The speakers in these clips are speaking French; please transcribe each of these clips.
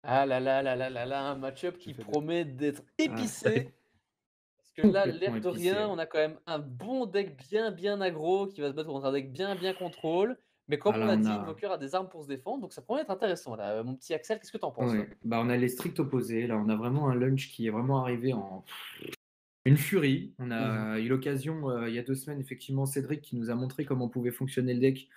Ah là là là là là là, un match-up Je qui fais de promet d'être ça va épicé. être Parce que là, complètement l'air de épicé, rien, ouais. on a quand même un bon deck bien, bien aggro qui va se battre contre un deck bien, bien contrôle. Mais comme Ah on là, l'a on dit, a Invoker a des armes pour se défendre, donc ça promet d'être intéressant là. Mon petit Axel, qu'est-ce que tu en penses toi? ouais, bah, on a les stricts opposés. Là, on a vraiment un lunch qui est vraiment arrivé en une furie. On Mmh. a eu l'occasion, il y a 2 semaines, effectivement, Cédric qui nous a montré comment pouvait fonctionner le deck,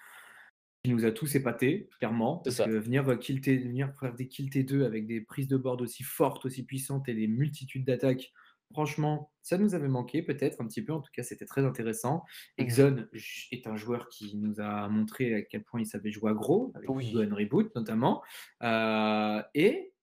qui nous a tous épatés, clairement, C'est parce que ça. venir faire des kill T2 avec des prises de board aussi fortes, aussi puissantes et des multitudes d'attaques, franchement, ça nous avait manqué peut-être un petit peu. En tout cas, c'était très intéressant. Mmh. Exxon est un joueur qui nous a montré à quel point il savait jouer aggro, avec du Go Oui. and Reboot notamment, et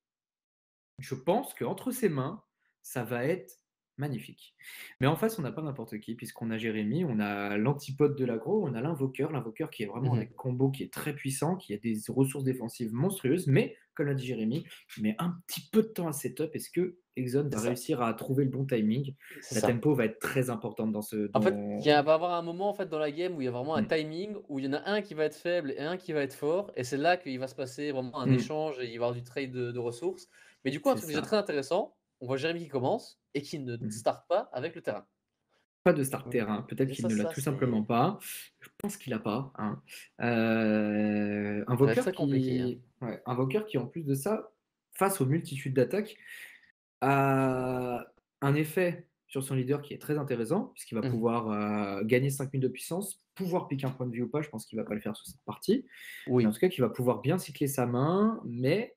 je pense qu'entre ses mains, ça va être magnifique. Mais en face, on n'a pas n'importe qui, puisqu'on a Jérémy, on a l'antipode de l'aggro, on a l'invoqueur qui est vraiment un Mmh. deck combo qui est très puissant, qui a des ressources défensives monstrueuses, mais comme l'a dit Jérémy, il met un petit peu de temps à setup. Est-ce que Exxon C'est va ça, réussir à trouver le bon timing? c'est La ça. tempo va être très importante dans ce En fait, dans il y a va avoir un moment en fait dans la game où il y a vraiment un mmh, timing, où il y en a un qui va être faible et un qui va être fort et c'est là qu'il va se passer vraiment un mmh, échange et il va y avoir du trade de ressources. Mais du coup, un c'est truc déjà ça. très intéressant, on voit Jérémy qui commence et qui ne Mmh. start pas avec le terrain. Pas de starter, Mmh. hein. Peut-être Et qu'il ça ne l'a ça tout simplement c'est pas. Je pense qu'il a pas, hein. ça va être très compliqué, hein. Un Invoker qui en plus de ça, face aux multitudes d'attaques, a un effet sur son leader qui est très intéressant, puisqu'il va Mmh. pouvoir, gagner 5 000 de puissance, pouvoir piquer un point de vie ou pas, je pense qu'il va pas le faire sur cette partie. Mais en Oui. tout cas, qu'il va pouvoir bien cycler sa main, mais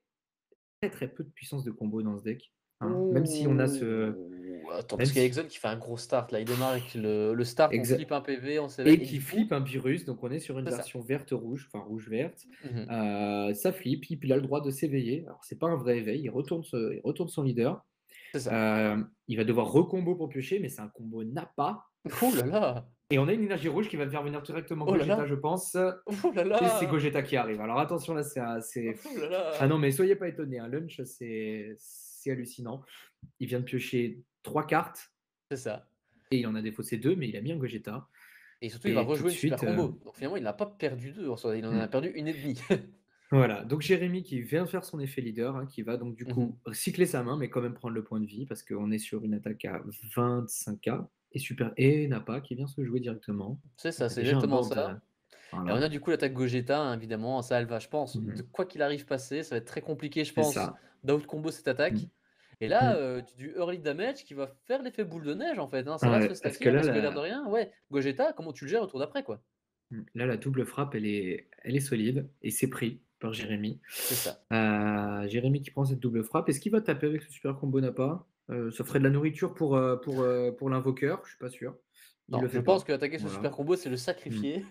très, très peu de puissance de combo dans ce deck, hein. Même si on a ce Ouh! Attends, même parce qu'il y a si Exxon qui fait un gros start là, il démarre avec le start, on exa flippe un PV, on s'éveille et et qui du coup flippe un virus, donc on est sur une c'est ça. version verte-rouge, enfin rouge-verte. Mmh. Ça flippe, il a le droit de s'éveiller. Alors c'est pas un vrai éveil, il retourne son leader. C'est ça. Il va devoir recombo pour piocher, mais c'est un combo Nappa. Ouh là là! Et on a une énergie rouge qui va me faire venir directement Oh là Gogeta, là! je pense. Ouh là Et c'est là! Gogeta qui arrive. Alors attention là, Ouh là ah là! non, mais soyez pas étonnés, hein, Lunch, c'est hallucinant. Il vient de piocher 3 cartes C'est ça et il en a défaussé 2, mais il a mis un Gogeta. et surtout il va Et tout de rejouer une super suite, combo. Donc finalement il n'a pas perdu 2 en soi, il en a mmh. perdu une et demie. Voilà, donc Jérémy qui vient faire son effet leader, hein, qui va donc du Mmh. coup cycler sa main, mais quand même prendre le point de vie, parce qu'on est sur une attaque à 25K et Nappa qui vient se jouer directement. C'est Donc ça, il y a c'est déjà un exactement board, ça et on voilà. a du coup l'attaque Gogeta, hein, évidemment, ça elle va je pense, de Mmh. quoi qu'il arrive passer, ça va être très compliqué je C'est pense ça. d'out combo cette Mmh. attaque et là, Mmh. du early damage qui va faire l'effet boule de neige en fait, hein, ça va se Ouais, parce que stacker parce que l'air de rien, ouais, Gogeta, comment tu le gères au tour d'après quoi? la double frappe, elle est solide et c'est pris par Jérémy. C'est ça. Jérémy qui prend cette double frappe. Est-ce qu'il va taper avec ce super combo Nappa? Ça ferait de la nourriture pour l'invoqueur, je suis pas sûr. Il Non, le je fait pense pas. qu'attaquer ce super Voilà. combo, c'est le Mmh. sacrifier.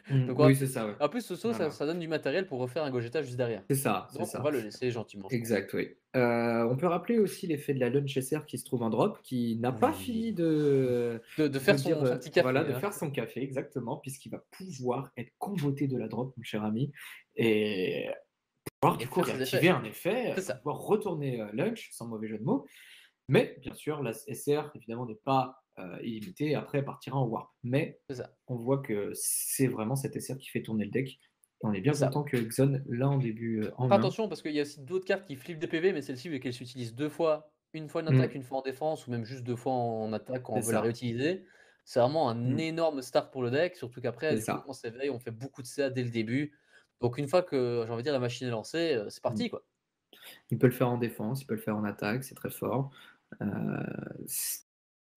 Donc on Oui, va c'est ça, ouais. en plus ce saut, ça Voilà. ça donne du matériel pour refaire un Gogeta juste derrière. C'est ça, c'est Donc on ça. va le laisser gentiment, je pense. Exact, oui. On peut rappeler aussi l'effet de la Lunch SR qui se trouve en drop, qui n'a pas fini Oui. De de faire dire, son petit voilà, café, de hein. faire son café, exactement, puisqu'il va pouvoir être convoté de la drop, mon cher ami, et pouvoir Et du coup faire ses réactiver effets. un effet, C'est ça. pouvoir retourner Lunch, sans mauvais jeu de mots. Mais bien sûr, la SR, évidemment, n'est pas illimitée, après elle partira en Warp. Mais C'est ça. on voit que c'est vraiment cette SR qui fait tourner le deck. Et on est C'est bien ça. content que Xon l'a en début en Après main. attention parce qu'il y a aussi d'autres cartes qui flippent des PV, mais celle-ci vu qu'elle s'utilise 2 fois, une fois en attaque, Mmh, une fois en défense ou même juste 2 fois en attaque quand on c'est veut la ça. réutiliser, c'est vraiment un Mmh, énorme start pour le deck, surtout qu'après c'est du coup ça. on s'éveille, on fait beaucoup de CA dès le début. Donc une fois que, j'ai envie de dire la machine est lancée, c'est Mmh. parti quoi. Il peut le faire en défense, il peut le faire en attaque, c'est très fort. Heu, c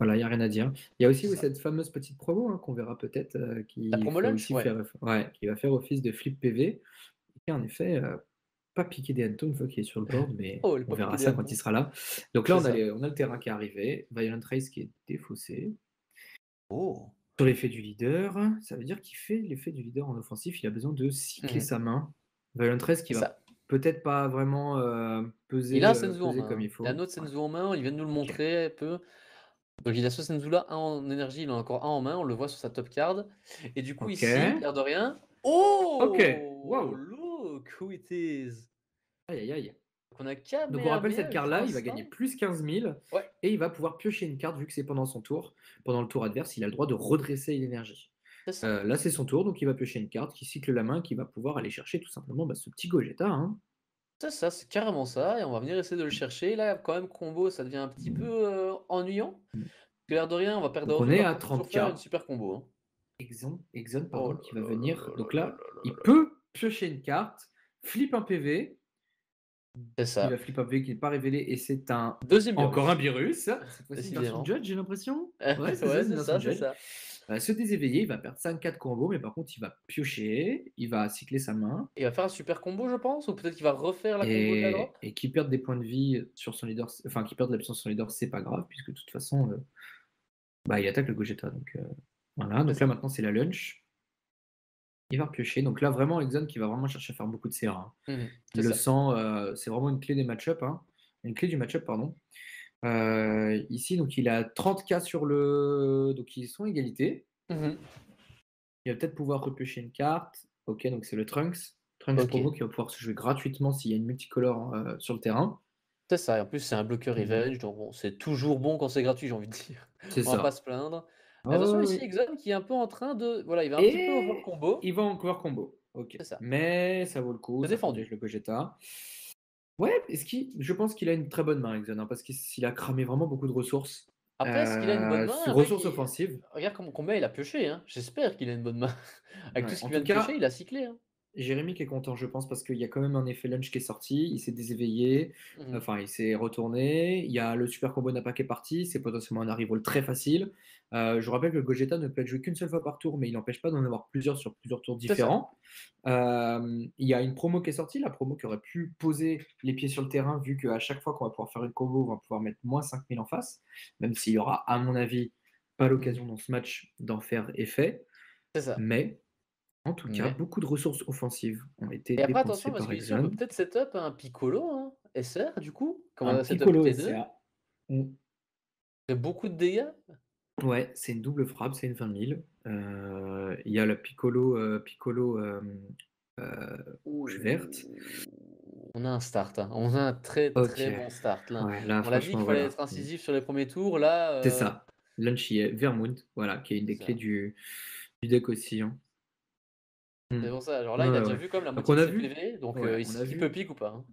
Voilà, il y a rien à dire. Il y a aussi, C'est oui, ça. cette fameuse petite promo, hein, qu'on verra peut-être, La qui promo fait lunch? aussi Ouais. qui va faire office de flip PV et qui en effet, pas piquer des hannetons une fois qu'il est sur le board, mais Oh, le on pas piqué verra des ça quand il hannetons. sera là. Donc là, C'est ça. on a le terrain qui est arrivé, Violent Race qui est défaussé. Oh! Sur l'effet du leader, ça veut dire qu'il fait l'effet du leader en offensif, il a besoin de cycler Mmh. sa main. Violent Race qui C'est va ça. peut-être pas vraiment, Il a un Senzu en peser main, comme hein. il Il a un faut. autre Ouais, Senzu en main, il vient de nous le OK. montrer un peu. Donc il a ce Senzu là, un en énergie, il en a encore un en main, on le voit sur sa top card et du coup ici, OK. l'air de rien OK. oh! Waouh! Look who it is! Aïe, aïe, aïe. Donc on a Donc on rappelle cette Kamehameha juste carte-là, un il va gagner simple plus 15 000 ouais, et il va pouvoir piocher une carte vu que c'est pendant son tour. Pendant le tour adverse, il a le droit de redresser l'énergie. c'est ça. Là, c'est son tour, donc il va piocher une carte qui cycle la main, qui va pouvoir aller chercher tout simplement, bah, ce petit Gogeta, hein. c'est carrément ça et on va venir essayer de le chercher. Là, quand même, combo, ça devient un petit peu, ennuyant. Parce Mmh. que l'air de rien, on va perdre Donc en on vue, il est va à pouvoir toujours faire une 30K. super combo, hein. Exxon, Oh pardon, là qui va là là venir. là Donc là là là, là là il là. peut piocher une carte, flip un PV. C'est Il va ça. flip un PV qui n'est pas révélé et c'est Deuxième encore un virus, virus. Cette fois-ci, une version décidément. Judge, j'ai l'impression. Ouais, c'est ça, Ouais, c'est une c'est version ça, c'est Judge. ça. Se déséveiller, il va perdre 5-4 combos, mais par contre, il va piocher, il va cycler sa main. Il va faire un super combo, je pense, ou peut-être qu'il va refaire la combo de la drop? Et qui perd des points de vie sur son leader, enfin qui perd de la puissance sur son leader, c'est pas grave, puisque de toute façon, bah, il attaque le Gogeta. Donc voilà, C'est donc là ça. maintenant c'est la lunch. Il va piocher. Donc là, vraiment, Exxon qui va vraiment chercher à faire beaucoup de CR, hein. Il C'est le ça. sent, c'est vraiment une clé des match-up, hein. Une clé du match-up, pardon. Ici, donc il a 30K sur le. Donc ils sont égalité. Mmh. Il va peut-être pouvoir repiocher une carte. Ok, donc c'est le Trunks. Trunks OK. promo qui va pouvoir se jouer gratuitement s'il y a une multicolore sur le terrain. C'est ça et en plus, c'est un bloqueur Mhm. revenge, donc bon, c'est toujours bon quand c'est gratuit, j'ai envie de dire. C'est On va pas ça. se plaindre. Et attention Oh, ici, oui. Exxon qui est un peu en train de voilà, il va un petit peu over Et combo. il va encore combo. Ok. C'est ça. Mais ça vaut le coup, C'est ça protège défendu. le Gogeta. Ouais, je pense qu'il a une très bonne main, Exxon, hein, parce qu'il a cramé vraiment beaucoup de ressources. Après, est-ce qu'il a une bonne main? Sur Après ressources qui offensives. regarde combien il a pioché, hein. J'espère qu'il a une bonne main. Avec tout Ouais. ce En qu'il vient tout de piocher, cas, il a cyclé, hein. Jérémy qui est content, je pense, parce qu'il y a quand même un effet lunch qui est sorti. Il s'est déséveillé, Mmh. enfin, il s'est retourné. Il y a le super combo Nappa qui est parti. C'est potentiellement un arrival très facile. Je vous rappelle que le Gogeta ne peut être joué qu'une seule fois par tour, mais il n'empêche pas d'en avoir plusieurs sur plusieurs tours C'est ça. différents. Il y a une promo qui est sortie, la promo qui aurait pu poser les pieds sur le terrain, vu qu'à chaque fois qu'on va pouvoir faire une combo, on va pouvoir mettre moins 5000 en face, même s'il y aura, à mon avis, pas Mmh. l'occasion dans ce match d'en faire effet. C'est ça. Mais en tout cas, Mais beaucoup de ressources offensives ont été et après attention dépensées parce par qu'ici on peut Exxon. peut-être setup un Piccolo, hein, SR du coup, comme on Un a setup Piccolo T2, SCA. Mm. fait beaucoup de dégâts. Ouais, c'est une double frappe, c'est une 20 000. Il y a le Piccolo, rouge verte. On a un start, hein. On a un très, Ok. très bon start là. Ouais, là, On l'a dit franchement, qu'il fallait voilà. être incisif sur les premiers tours, là, C'est ça. Lunchy, Vermouth, voilà, qui est une c'est des clés ça. du deck aussi, hein. C'est Mm. pour ça, genre là, il a Ouais, déjà ouais. vu comme la Donc moitié on de a ses vu, PV, donc ouais, on a ici qui peut vu, pique ou pas, hein.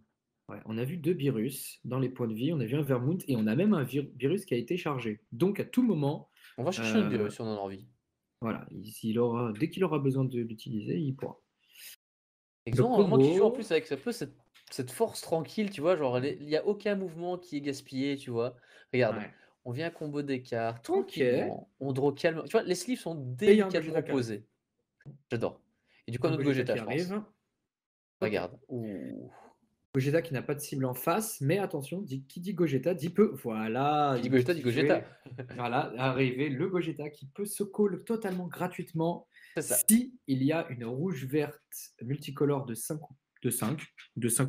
ouais, on a vu deux virus dans les points de vie. On a vu un Vermouth et on a même un virus qui a été chargé. Donc à tout moment, On va chercher notre euh, virus si on en a envie. voilà, dès qu'il aura besoin de l'utiliser, il pourra. Le Exemple, vraiment qui joue en combo, plus avec un peu cette force tranquille, tu vois, genre il y a aucun mouvement qui est gaspillé, tu vois. Regarde, ouais. on vient combo des cartes Ok. tranquillement, on draw calme. Tu vois, les sleeves sont Et il y a un délicatement Gogeta qui arrive. posés. J'adore. Et du coup, un Un autre Gogeta Gogeta, qui je pense. arrive. Ok. Regarde. Ouh. Gogeta qui n'a pas de cible en face, mais attention, qui dit Gogeta dit peu. Voilà, Qui dit une Gogeta dit petite Gogeta. jouée. Voilà, arrivé le Gogeta qui peut se call totalement gratuitement C'est ça. si il y a une rouge-verte multicolore de cinq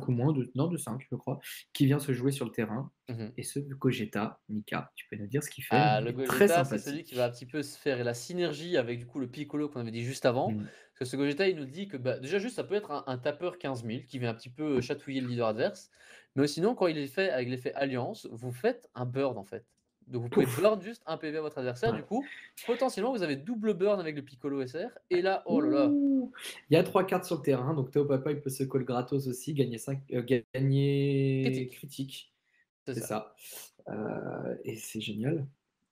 ou moins, non, de 5, je crois, qui vient se jouer sur le terrain. Mhm. Et ce Gogeta, Nika, tu peux nous dire ce qu'il fait, Ah, il le est très Gogeta, c'est celui qui va un sympathique. petit peu se faire la synergie avec du coup le Piccolo qu'on avait dit juste avant. Mm. Parce que ce Gogeta, il nous dit que bah, déjà juste ça peut être un tapeur 15 000 qui vient un petit peu chatouiller le leader adverse. Mais sinon, quand il est fait avec l'effet Alliance, vous faites un burn en fait. Donc vous pouvez Ouf. burn juste un PV à votre adversaire. Du Ouais. coup, potentiellement vous avez double burn avec le Piccolo SR. Et là, oh là là, Ouh. Il y a 3 cartes sur le terrain, donc Théo Papa il peut se call gratos aussi, gagner critique. critique, C'est c'est ça. ça. Et c'est génial.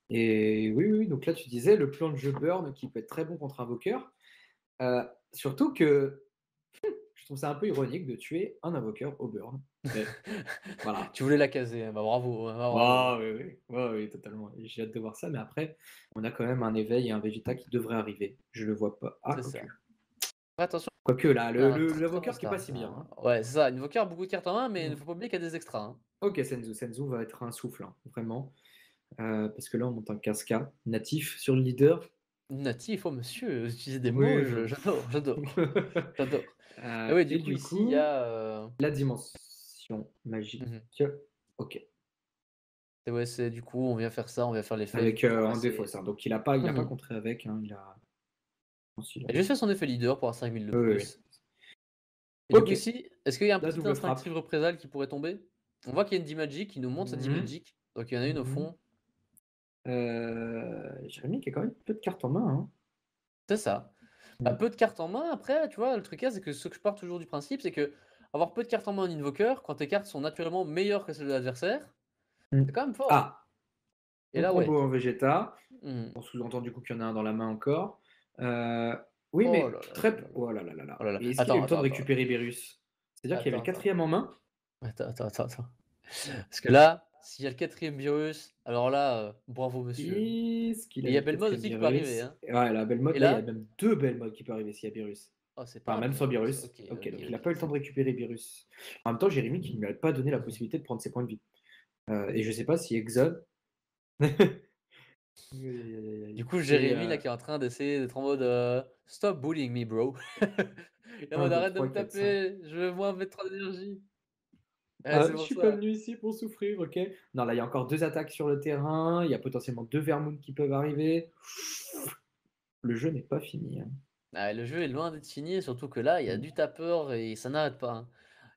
Et oui, oui, donc là tu disais le plan de jeu burn qui peut être très bon contre invoqueur. Surtout que je trouve ça un peu ironique de tuer un invoqueur au burn. Mais voilà. Tu voulais la caser, hein. Bah, bravo, hein, bah, bravo. Ah oui, oui, ouais, oui, totalement. Et j'ai hâte de voir ça, mais après, on a quand même un éveil et un Vegeta qui devrait arriver. Je le vois pas. Ah, C'est quoique. ça. Attention. Quoique là, On a un très très bon l'invoqueur qui est pas start, si bien, hein. hein. Ouais, c'est ça. Invoker a beaucoup de cartes en main, mais il ne Mm. faut pas oublier qu'il y a des extras, hein. Ok, Senzu va être un souffle, hein, vraiment. Parce que là, on monte un casca natif sur le leader. Natif, oh monsieur, utiliser des mots, Oui, j'adore, j'adore, j'adore. Et ouais, du et coup, du ici, il y a. coup, la dimension magique. Mhm. Ok. Et ouais, c'est du coup, on vient faire ça, on vient faire l'effet du Avec coup pour un défaut, casser. ça. Donc il a pas Mhm. contré avec. Hein, il a. Non, si, il a Il a juste contré. fait son effet leader pour avoir 5000 de Oui, oui, plus. oui. Et du coup, Ok. ici, est-ce qu'il y a un La petit double frappe. instinctive représailles qui pourrait tomber? On voit qu'il y a une D-Magic qui nous montre sa Mhm. D-Magic. Donc il y en a une au Mhm. fond. Jérémy qui a quand même peu de cartes en main, hein. C'est ça. Bah, Mm. peu de cartes en main, après, tu vois, le truc là, c'est que ce que je pars toujours du principe, c'est que avoir peu de cartes en main en invoker, quand tes cartes sont naturellement meilleures que celles de l'adversaire, Mmh. c'est quand même fort, hein. Ah! Et On là, ouais. combo en Vegeta. Mmh. On sous-entend du coup qu'il y en a un dans la main encore. Oui, Oh mais là là très là là là. oh là là là Oh là. là là. Et est-ce qu'il a eu Attends, le temps attends, de attends, récupérer Beerus? C'est-à-dire qu'il y avait attends, le attends, quatrième en main? attends. Parce que là, s'il y a le quatrième virus, alors là, bravo monsieur. Est-ce qu'il Et il y avait a le Belmod quatrième aussi qui peut arriver, Beerus? hein. Ouais, la belle mode, Et là, il y a là, même 2 belles modes qui peuvent arriver s'il y a Beerus. oh, c'est pas Enfin, un même sans virus. Beerus. Ok, OK, ok, donc il a ok. pas eu le temps de récupérer Beerus. En même temps, Jérémy qui ne lui a pas donné la Mhm. possibilité de prendre ses points de vie. Et je sais pas si Exode aïe, aïe, aïe, aïe, Du aïe. coup, Et Jérémy, là, qui est en train d'essayer d'être en mode Stop bullying me, bro. Il est en 1, mode 2, arrête de 3, me 4, 5. taper, je veux moins mettre trop d'énergie. Ouais, Ah, c'est je pour suis pas ça. venu ici pour souffrir, OK. Non, là, il y a encore 2 attaques sur le terrain, il y a potentiellement 2 Vermoon qui peuvent arriver. Le jeu n'est pas fini, hein. Ah, le jeu est loin d'être fini, surtout que là, il y a Mmh. du tapeur et ça n'arrête pas, hein.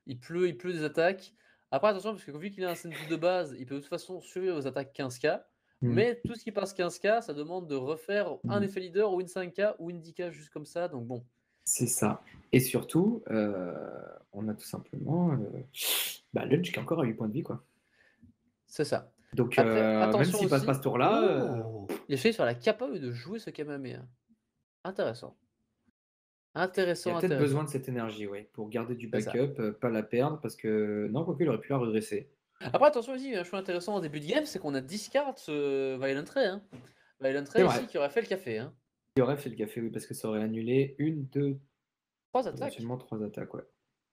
Il pleut des attaques. Après, attention, parce que vu qu'il a un Senzu de base, il peut de toute façon survivre aux attaques 15K. Mmh. Mais tout ce qui passe 15K, ça demande de refaire un Mmh. effet leader ou une 5K ou une 10K juste comme ça. Donc bon, C'est ça. Et surtout, on a tout simplement, Lunch qui est encore à 8 points de vie, quoi. c'est ça. Donc, Après, même attention s'il passe pas ce aussi. tour-là, Oh! Il a fait sur la capable de jouer ce Kamehameha. Intéressant. il y a Intéressant, peut-être besoin intéressant. de cette énergie, ouais, pour garder du C'est ça. backup, pas la perdre parce que non, quoique il aurait pu la redresser. Après, attention aussi, un choix intéressant en début de game, c'est qu'on a discard ce Violent Ray, hein. Violent C'est Ray vrai, ici qui aurait fait le café, hein. il aurait fait le café, oui, parce que ça aurait annulé 1, 2, 3 attaques. potentiellement 3 attaques, ouais.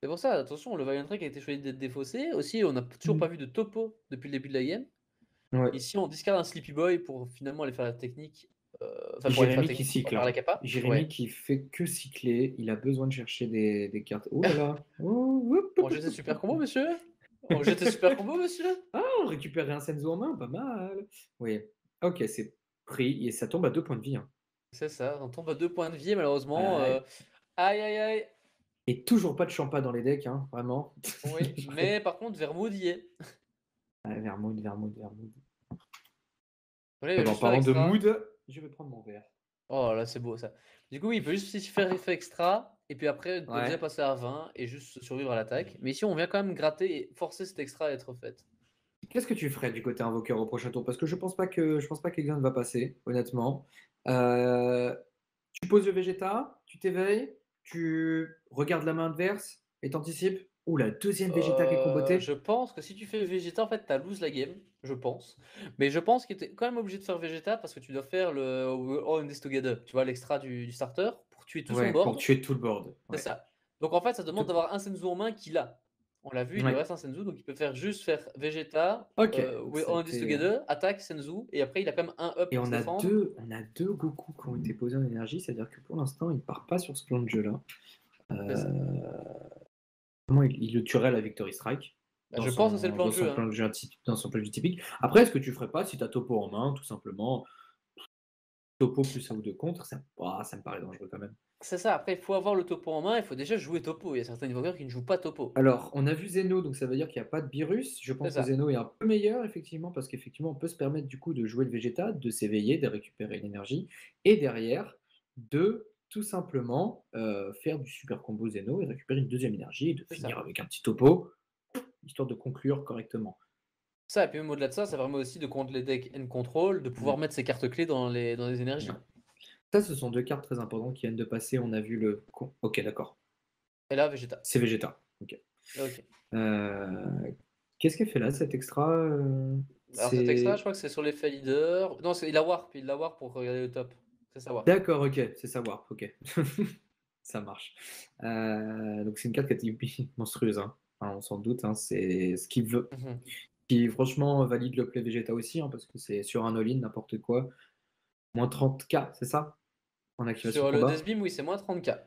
C'est pour ça, attention, le Violent Ray qui a été choisi d'être défaussé. Aussi, on n'a toujours Mmh. pas vu de topo depuis le début de la game. Ouais. Ici, on discard un Sleepy Boy pour finalement aller faire la technique. Enfin, pour aller faire la Jérémy qui technique, pour cycle, faire la hein. capa. Jérémy Ouais. qui fait que cycler, il a besoin de chercher des cartes. Oh là là! Oh, hop, On hop, jette hop, super hop, combo, hop. monsieur? On jette super combo, monsieur? Ah, on récupérait un Senzu en main, pas mal. Oui. OK, c'est pris et ça tombe à 2 points de vie, hein. C'est ça, on tombe à 2 points de vie, malheureusement. Ouais. Aïe, aïe, aïe. Et toujours pas de Champa dans les decks, hein, vraiment. Oui, mais par contre, Vermouth y est. Ouais, Vermouth, Vermouth, Vermouth. Voilà, il Et va ben, en juste faire parlant de extra. mood, je vais prendre mon verre. Oh là, c'est beau ça. Du coup, oui, il peut juste ici faire effet extra, et puis après, comme ça, Ouais. passer à 20 et juste survivre à l'attaque. Mais ici, on vient quand même gratter et forcer cet extra à être fait. Qu'est-ce que tu ferais du côté invoqueur au prochain tour? Parce que je pense pas qu'Exxon va passer, honnêtement. Tu poses le Vegeta, tu t'éveilles, tu regardes la main adverse et t'anticipes. Ouh, la deuxième Vegeta qui est Je combotée. pense que si tu fais Vegeta, en fait, t'as lose la game, je pense. Mais je pense que t'es quand même obligé de faire Vegeta parce que tu dois faire le We're All in this together. Tu vois, l'extra du starter pour tuer tout son Ouais, pour board. tuer tout le board. C'est Ouais. ça. Donc en fait, ça demande Tout- d'avoir un Senzu en main qu'il a. On l'a vu, il lui ouais. reste un Senzu, donc il peut faire juste faire Vegeta, Ok, donc We're ça a All in this été. together, attaque Senzu, et après il a quand même un up Et pour se défendre. on a deux Goku qui ont été posés en énergie, c'est-à-dire que pour l'instant, il part pas sur ce plan de jeu-là. C'est ça. Comment il le tuerait à la Victory Strike Bah, je pense que c'est le plan dans de son jeu, plan hein. de jeu dans son plan de jeu typique. Après, est-ce que tu ferais pas si tu as Topo en main, tout simplement, Topo plus un ou deux contre, ça me paraît dangereux quand même. C'est ça, après il faut avoir le topo en main, il faut déjà jouer topo. Il y a certains invoqueurs qui ne jouent pas topo. Alors, on a vu Zeno, donc ça veut dire qu'il n'y a pas de Beerus. Je C'est pense que ça. Zeno est un peu meilleur, effectivement, parce qu'effectivement, on peut se permettre du coup de jouer le Vegeta, de s'éveiller, de récupérer l'énergie, et derrière, de tout simplement faire du super combo Zeno et récupérer une deuxième énergie et de C'est finir ça. avec un petit topo, histoire de conclure correctement. Ça, et puis même au-delà de ça, ça permet aussi de contre les decks end control, de pouvoir Mm. mettre ses cartes clés dans les Ouais. énergies. Ça, ce sont deux cartes très importantes qui viennent de passer. On a vu le. Ok, d'accord. Et là, Vegeta. C'est Vegeta. Ok. Ok. Qu'est-ce qu'elle fait là, cet extra Alors cet extra, je C'est. crois que c'est sur l'effet leader. Non, il la warp pour regarder le top. C'est ça warp. D'accord, ok, c'est ça, Warp, ok. Ça marche. Donc c'est une carte qui est monstrueuse, hein. Enfin, on s'en doute, hein. C'est ce qu'il veut. Mhm. Qui franchement valide le play Vegeta aussi, hein, parce que c'est sur un all-in, n'importe quoi. Moins 30K, c'est ça? En activation Sur le combat? Deathbeam, oui, c'est moins 30k.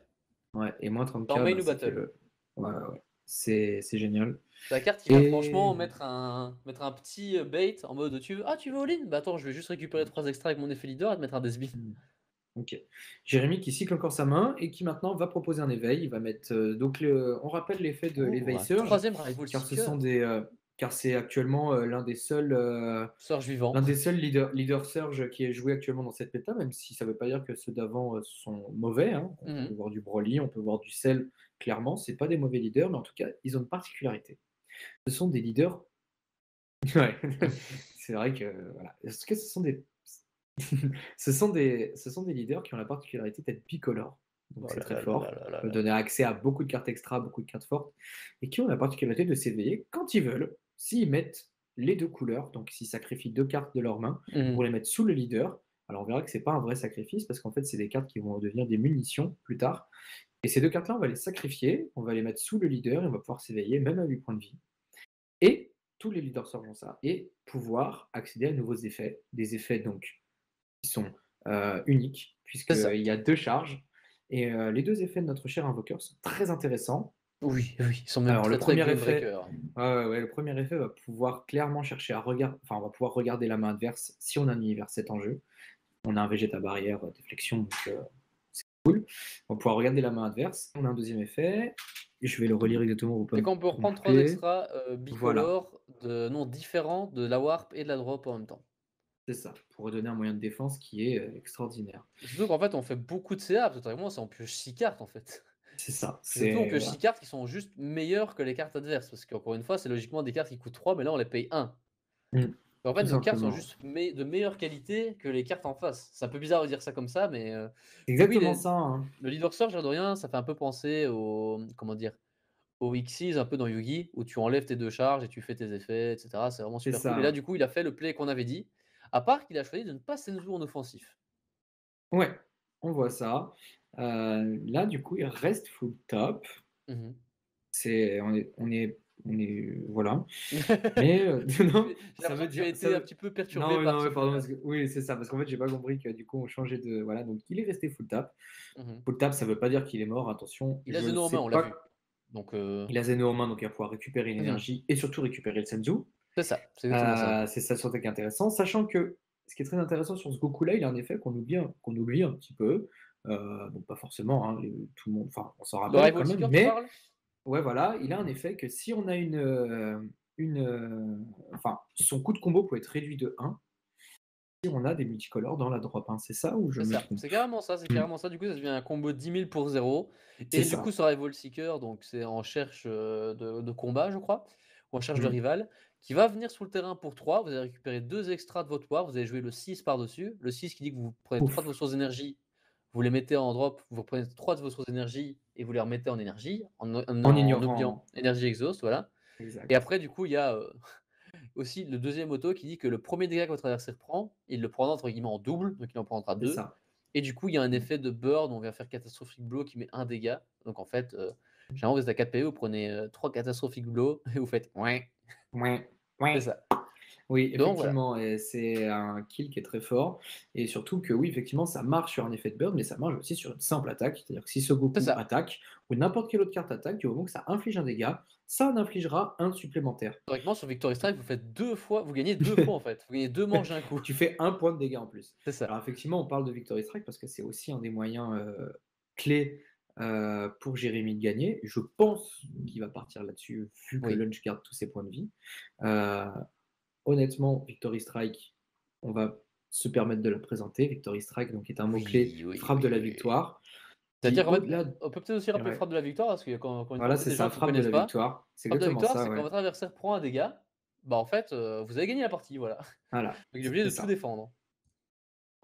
Ouais, et moins En 30K, main bah, ou ça fait battle. le. Ouais, ouais, ouais. C'est génial. C'est la carte qui vient franchement Et. mettre un petit bait en mode tu veux all-in? Bah attends, je vais juste récupérer 3 extras avec mon effet leader et te mettre un Deathbeam. Hmm. Ok. Jérémy qui cycle encore sa main et qui maintenant va proposer un éveil. Il va mettre. Donc, on rappelle l'effet de Oh, l'éveil un Surge, troisième Rival car ce sont Seeker. car c'est actuellement, Surge vivant. l'un des seuls leader surge qui est joué actuellement dans cette méta, même si ça veut pas dire que ceux d'avant, sont mauvais, hein. On peut Mmh. voir du Broly, on peut voir du Cell, clairement, c'est pas des mauvais leaders, mais en tout cas, ils ont une particularité. Ce sont des leaders ouais, c'est vrai que, voilà. En tout cas, ce sont des leaders qui ont la particularité d'être bicolores, donc Oh c'est là très là là là fort. là là Peut là. donner accès à beaucoup de cartes extra, beaucoup de cartes fortes et qui ont la particularité de s'éveiller quand ils veulent, s'ils mettent les 2 couleurs, donc s'ils sacrifient 2 cartes de leur main Mmh. pour les mettre sous le leader. Alors on verra que c'est pas un vrai sacrifice parce qu'en fait, c'est des cartes qui vont devenir des munitions plus tard et ces 2 cartes-là, on va les sacrifier, on va les mettre sous le leader et on va pouvoir s'éveiller même à 8 points de vie. Et tous les leaders seront ça et pouvoir accéder à de nouveaux effets, des effets donc qui sont, uniques C'est ça. puisqu'il y a 2 charges et les 2 effets de notre cher invoqueur sont très intéressants. Oui, oui, ils sont même Alors le très, très premier game effet breaker. ouais, ouais, ouais, le premier effet va pouvoir clairement chercher à on va pouvoir regarder la main adverse si on a un univers 7 en jeu. On a un Vegeta barrière, déflexion, donc c'est cool. On va pouvoir regarder la main adverse. On a un deuxième effet, et je vais le relire exactement pour pas C'est me quand on peut reprendre 3 tromper. extras, Voilà. bicolores de noms différents de la warp et de la drop en même temps. C'est ça, pour redonner un moyen de défense qui est, extraordinaire. Surtout qu'en fait, on fait beaucoup de CA, parce que moi, c'est on pioche 6 cartes en fait. C'est ça, Et surtout, on c'est pioche 6 voilà, cartes qui sont juste meilleures que les cartes adverses, parce qu'encore une fois, c'est logiquement des cartes qui coûtent 3, mais là, on les paye 1. mmh, En fait, tout nos cartes sont simplement. juste de meilleure qualité que les cartes en face. C'est un peu bizarre de dire ça comme ça, C'est mais oui, exactement ça, hein. le Leader Surge, l'air de rien, ça fait un peu penser au, comment dire, au Xyz un peu dans Yugi, où tu enlèves tes 2 charges et tu fais tes effets, et cetera. C'est vraiment C'est super cool. Et là, ça. du coup, il a fait le play qu'on avait dit, à part qu'il a choisi de ne pas Senzu en offensif. Ouais, on voit ça. Là, du coup, il reste full top. Mmh. On est voilà. Mais non, J'ai ça l'impression veut que tu as dire été ça un veut petit peu perturbé non, par non, ce mais pardon, play-là. parce que oui, c'est ça, parce qu'en fait, j'ai pas compris que du coup, on changeait de voilà, donc il est resté full tap. Mmh. Full tap, ça veut pas dire qu'il est mort, attention, Il a je ne Zeno en sais main, on l'a vu. pas. Donc Il a Zeno en main, donc il va pouvoir récupérer mmh. l'énergie et surtout récupérer le Senzu. C'est ça, c'est exactement ça. C'est ça surtout qui est intéressant, sachant que ce qui est très intéressant sur ce Goku-là, il a un effet qu'on oublie un petit peu. Bon, pas forcément, hein, tout le monde, enfin, on s'en Le rappelle Rival quand même, Seeker, tu mais parles? ouais, voilà, il a un effet que si on a enfin, son coup de combo peut être réduit de 1 si on a des multicolores dans la drop, hein. C'est ça ou je C'est me ça, trompe? c'est carrément ça, c'est Mmh, carrément ça. Du coup, ça devient un combo 10 000 pour 0. c'est Et du coup, ça. ce Rival Seeker, donc c'est en cherche, de combat, je crois, ou en cherche de Mmh, rival, qui va venir sur le terrain pour 3. Vous allez récupérer 2 extras de votre war, vous allez jouer le 6 par-dessus. Le 6 qui dit que vous prenez 3 de vos ouf, sources d'énergie, vous les mettez en drop, vous prenez 3 de vos sources d'énergie et vous les remettez en énergie, en en oubliant ignorant énergie exhaust, voilà. Et exact. après, du coup, il y a, aussi le deuxième auto qui dit que le premier dégât que votre adversaire prend, il le prendra entre guillemets en double, donc il en prendra C'est 2. ça. Et du coup, il y a un Mmh, effet de burn, on vient faire catastrophic blow qui met un dégât. Donc en fait, généralement vous êtes à 4 PV, vous prenez 3 catastrophic blow et vous faites ouais, ouais, c'est ouais. ça. Oui, Donc voilà, effectivement et c'est un kill qui est très fort et surtout que oui, effectivement, ça marche sur un effet de burn, mais ça marche aussi sur une simple attaque. C'est-à-dire que si ce c'est Goku ça. attaque ou n'importe quelle autre carte attaque, du moment que ça inflige un dégât, ça en infligera un supplémentaire. Théoriquement sur Victory Strike, vous faites 2 fois, vous gagnez 2 fois en fait. Vous gagnez 2 manches d'un coup. Tu fais un point de dégâts en plus. C'est ça. Alors effectivement, on parle de Victory Strike parce que c'est aussi un des moyens, clés, pour Jérémy de gagner. Je pense qu'il va partir là-dessus vu que Oui. Lunch garde tous ses points de vie. Heu Honnêtement, Victory Strike, on va se permettre de la présenter. Victory Strike, donc, est un mot-clé, Oui, oui, frappe de oui, la oui. victoire, C'est-à-dire qui qu'en fait, au-delà d on peut peut-être aussi rappeler ouais, frappe de la victoire, parce qu'il y a encore une fois voilà, peut-être c'est des gens ça, qui ne frappe de connaissent la pas. victoire. C'est Frappe de la exactement victoire, ça, c'est quand ouais. votre adversaire prend un dégât, bah en fait, vous avez gagné la partie, voilà. Voilà, Donc il est obligé c'est de tout ça. défendre.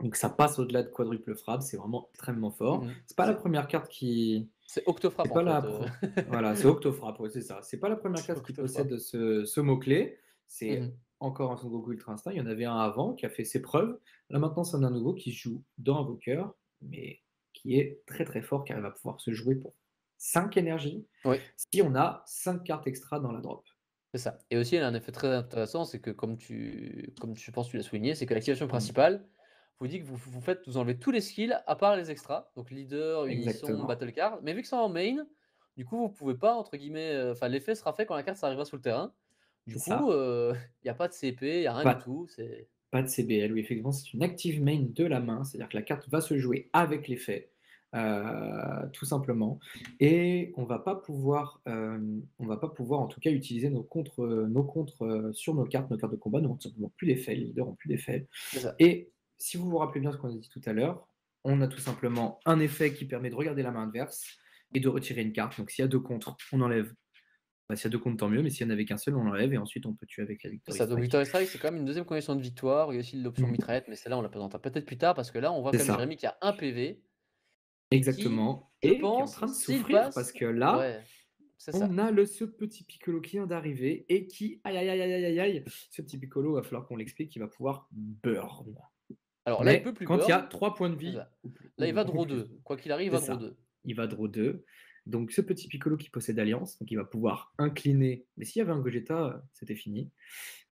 Donc ça passe au-delà de quadruple frappe, c'est vraiment extrêmement fort. Mmh. C'est pas la première carte qui C'est Octofrappe c'est en pas la fait, pre voilà, c'est Octofrappe, ouais, c'est ça. C'est pas la première c'est carte qui Octofrappe. possède ce mot-clé. C'est Mmh. encore un Son Goku Ultra Instinct. Il y en avait un avant qui a fait ses preuves. Là, maintenant, c'en est un nouveau qui se joue dans Invoker, mais qui est très, très fort, car il va pouvoir se jouer pour 5 énergies Oui, si on a 5 cartes extra dans la drop. c'est ça. Et aussi, elle a un effet très intéressant, c'est que comme tu je pense que tu l'as souligné, c'est que l'activation Mmh, principale vous dit que vous enlevez tous les skills à part les extras, donc leader, unisson, exactement. battle card, mais vu que c'est en main, du coup, vous pouvez pas entre guillemets, enfin l'effet sera fait quand la carte arrivera sur le terrain. Du C'est coup, ça. il y a pas de CP, il y a rien du Pas tout, c'est pas de CBL, oui, effectivement, c'est une active main de la main, c'est-à-dire que la carte va se jouer avec l'effet. tout simplement. Et on va pas pouvoir en tout cas utiliser nos contres, sur nos cartes de combat n'auront tout simplement plus d'effet, les leaders ont plus d'effet. C'est ça. Et si vous vous rappelez bien ce qu'on a dit tout à l'heure, on a tout simplement un effet qui permet de regarder la main adverse et de retirer une carte. Donc s'il y a 2 contres, on enlève. Bah, s'il y a 2 contres, tant mieux, mais s'il n'y en avait qu'un seul, on l'enlève et ensuite on peut tuer avec la C'est Victory ça, donc Strike. Victory Strike, c'est quand même une deuxième condition de victoire. Il y a aussi l'option Mmh. mitraillette, mais celle-là, on la présentera peut-être plus tard parce que là, on voit C'est quand même ça, Jérémy qui a 1 PV et qui, exactement je et qui est en pense, train de s'il souffrir parce passe que là, ouais, c'est ça. on a ce petit Piccolo qui vient d'arriver et qui aïe, aïe, aïe, aïe, aïe, aïe, aïe, ce petit Piccolo, va falloir qu'on l'explique, il va pouvoir burn. Alors là, il peut Mais plus quand il y a burn, 3 points de c'est vie ça. ou plus Là, il va ou draw plus, 2. Quoi qu'il arrive, il c'est va draw ça, 2. il va draw 2. Donc ce petit Piccolo qui possède Alliance, donc il va pouvoir incliner mais s'il y avait un Gogeta, c'était fini.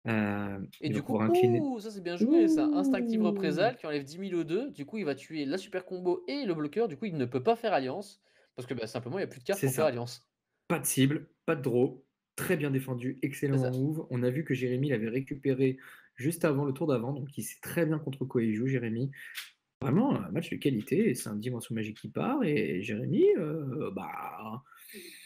Et Il va du coup, pouvoir incliner ouh, ça c'est bien joué, ça. Instinctive ouh! représailles qui enlève 10 000 aux deux. Du coup, il va tuer la super combo et le bloqueur. Du coup, il ne peut pas faire alliance parce que bah, simplement, il n'y a plus de cartes C'est pour faire ça. alliance. Pas de cible, pas de draw, très bien défendu, C'est excellent ça. move. On a vu que Jérémy l'avait récupéré juste avant le tour d'avant, donc il sait très bien contre quoi il joue, Jérémy. Vraiment un match de qualité, et c'est un Dimension Magique qui part, et Jérémy, bah,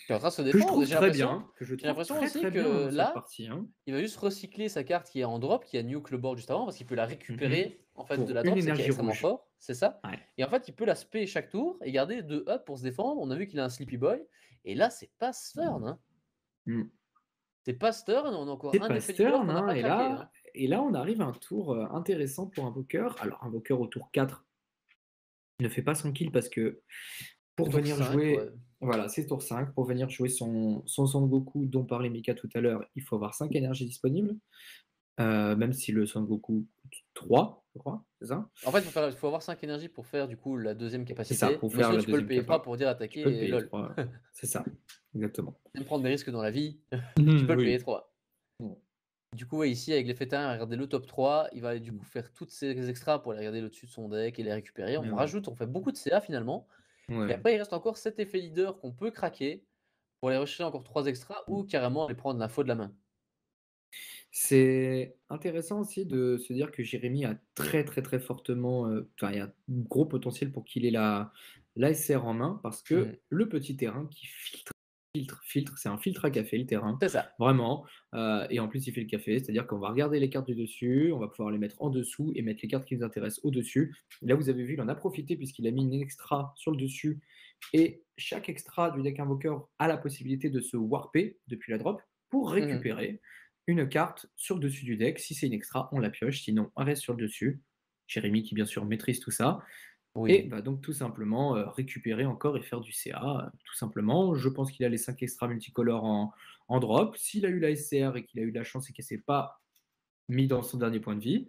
Il est en train de se que je défendre. trouve très bien, que je J'ai trouve l'impression très aussi très bien que dans cette là, partie. Hein. il va juste recycler sa carte qui est en drop, qui a nuke le board juste avant, parce qu'il peut la Mhm. récupérer en fait de Pour la une drop, c'est qui est énergie extrêmement rouge. fort, c'est ça. Ouais. Et en fait, il peut la spé chaque tour et garder 2 up pour se défendre. On a vu qu'il a un Sleepy Boy. Et là, c'est pas Stern, hein. Mm. C'est pas Stern, on a encore C'est un pas effet leader Stern, qu'on n'a hein, pas craqué, hein. et là, on arrive à un tour intéressant pour Invoker. Alors, Invoker au tour 4 ne fait pas son kill parce que C'est pour tour venir 5, ouais. jouer, voilà, c'est tour 5. Pour venir jouer son Son Goku dont parlait Mika tout à l'heure, il faut avoir 5 énergies disponibles. Même si le Son Goku coûte 3, je crois, c'est ça? En fait, il faut avoir 5 énergies pour faire du coup la deuxième C'est ça, capacité, pour mais faire sinon la tu peux le deuxième payer 3 capa. pour dire Tu peux le attaquer et payer lol. 3, c'est ça, exactement. Même prendre des risques dans la vie, tu Mmh, peux le payer oui. 3. Mmh. Du coup, ouais, ici, avec l'effet terrain, il va regarder le top 3. Il va aller du Mmh. coup faire toutes ces extras pour aller regarder le dessus de son deck et les récupérer. Mais On ouais. rajoute, on fait beaucoup de CA finalement. Et Ouais. après, il reste encore 7 effets leader qu'on peut craquer pour aller rechercher encore 3 extras ou carrément aller prendre l'info de la main. C'est intéressant aussi de se dire que Jérémy a très, très, très fortement, enfin, il y a un gros potentiel pour qu'il ait la SR en main parce Mmh. que le petit terrain qui filtre, c'est un filtre à café le terrain, C'est ça. vraiment, et en plus il fait le café, c'est-à-dire qu'on va regarder les cartes du dessus, on va pouvoir les mettre en dessous et mettre les cartes qui nous intéressent au-dessus. Là, vous avez vu, il en a profité puisqu'il a mis une extra sur le dessus et chaque extra du deck invoker a la possibilité de se warper depuis la drop pour Mmh. récupérer une carte sur le dessus du deck. Si c'est une extra, on la pioche, sinon on reste sur le dessus. Jérémy qui bien sûr maîtrise tout ça et Oui. va donc tout simplement, récupérer encore et faire du CA, tout simplement. Je pense qu'il a les 5 extras multicolores en drop. S'il a eu la SCR et qu'il a eu de la chance et qu'elle s'est pas mis dans son dernier point de vie,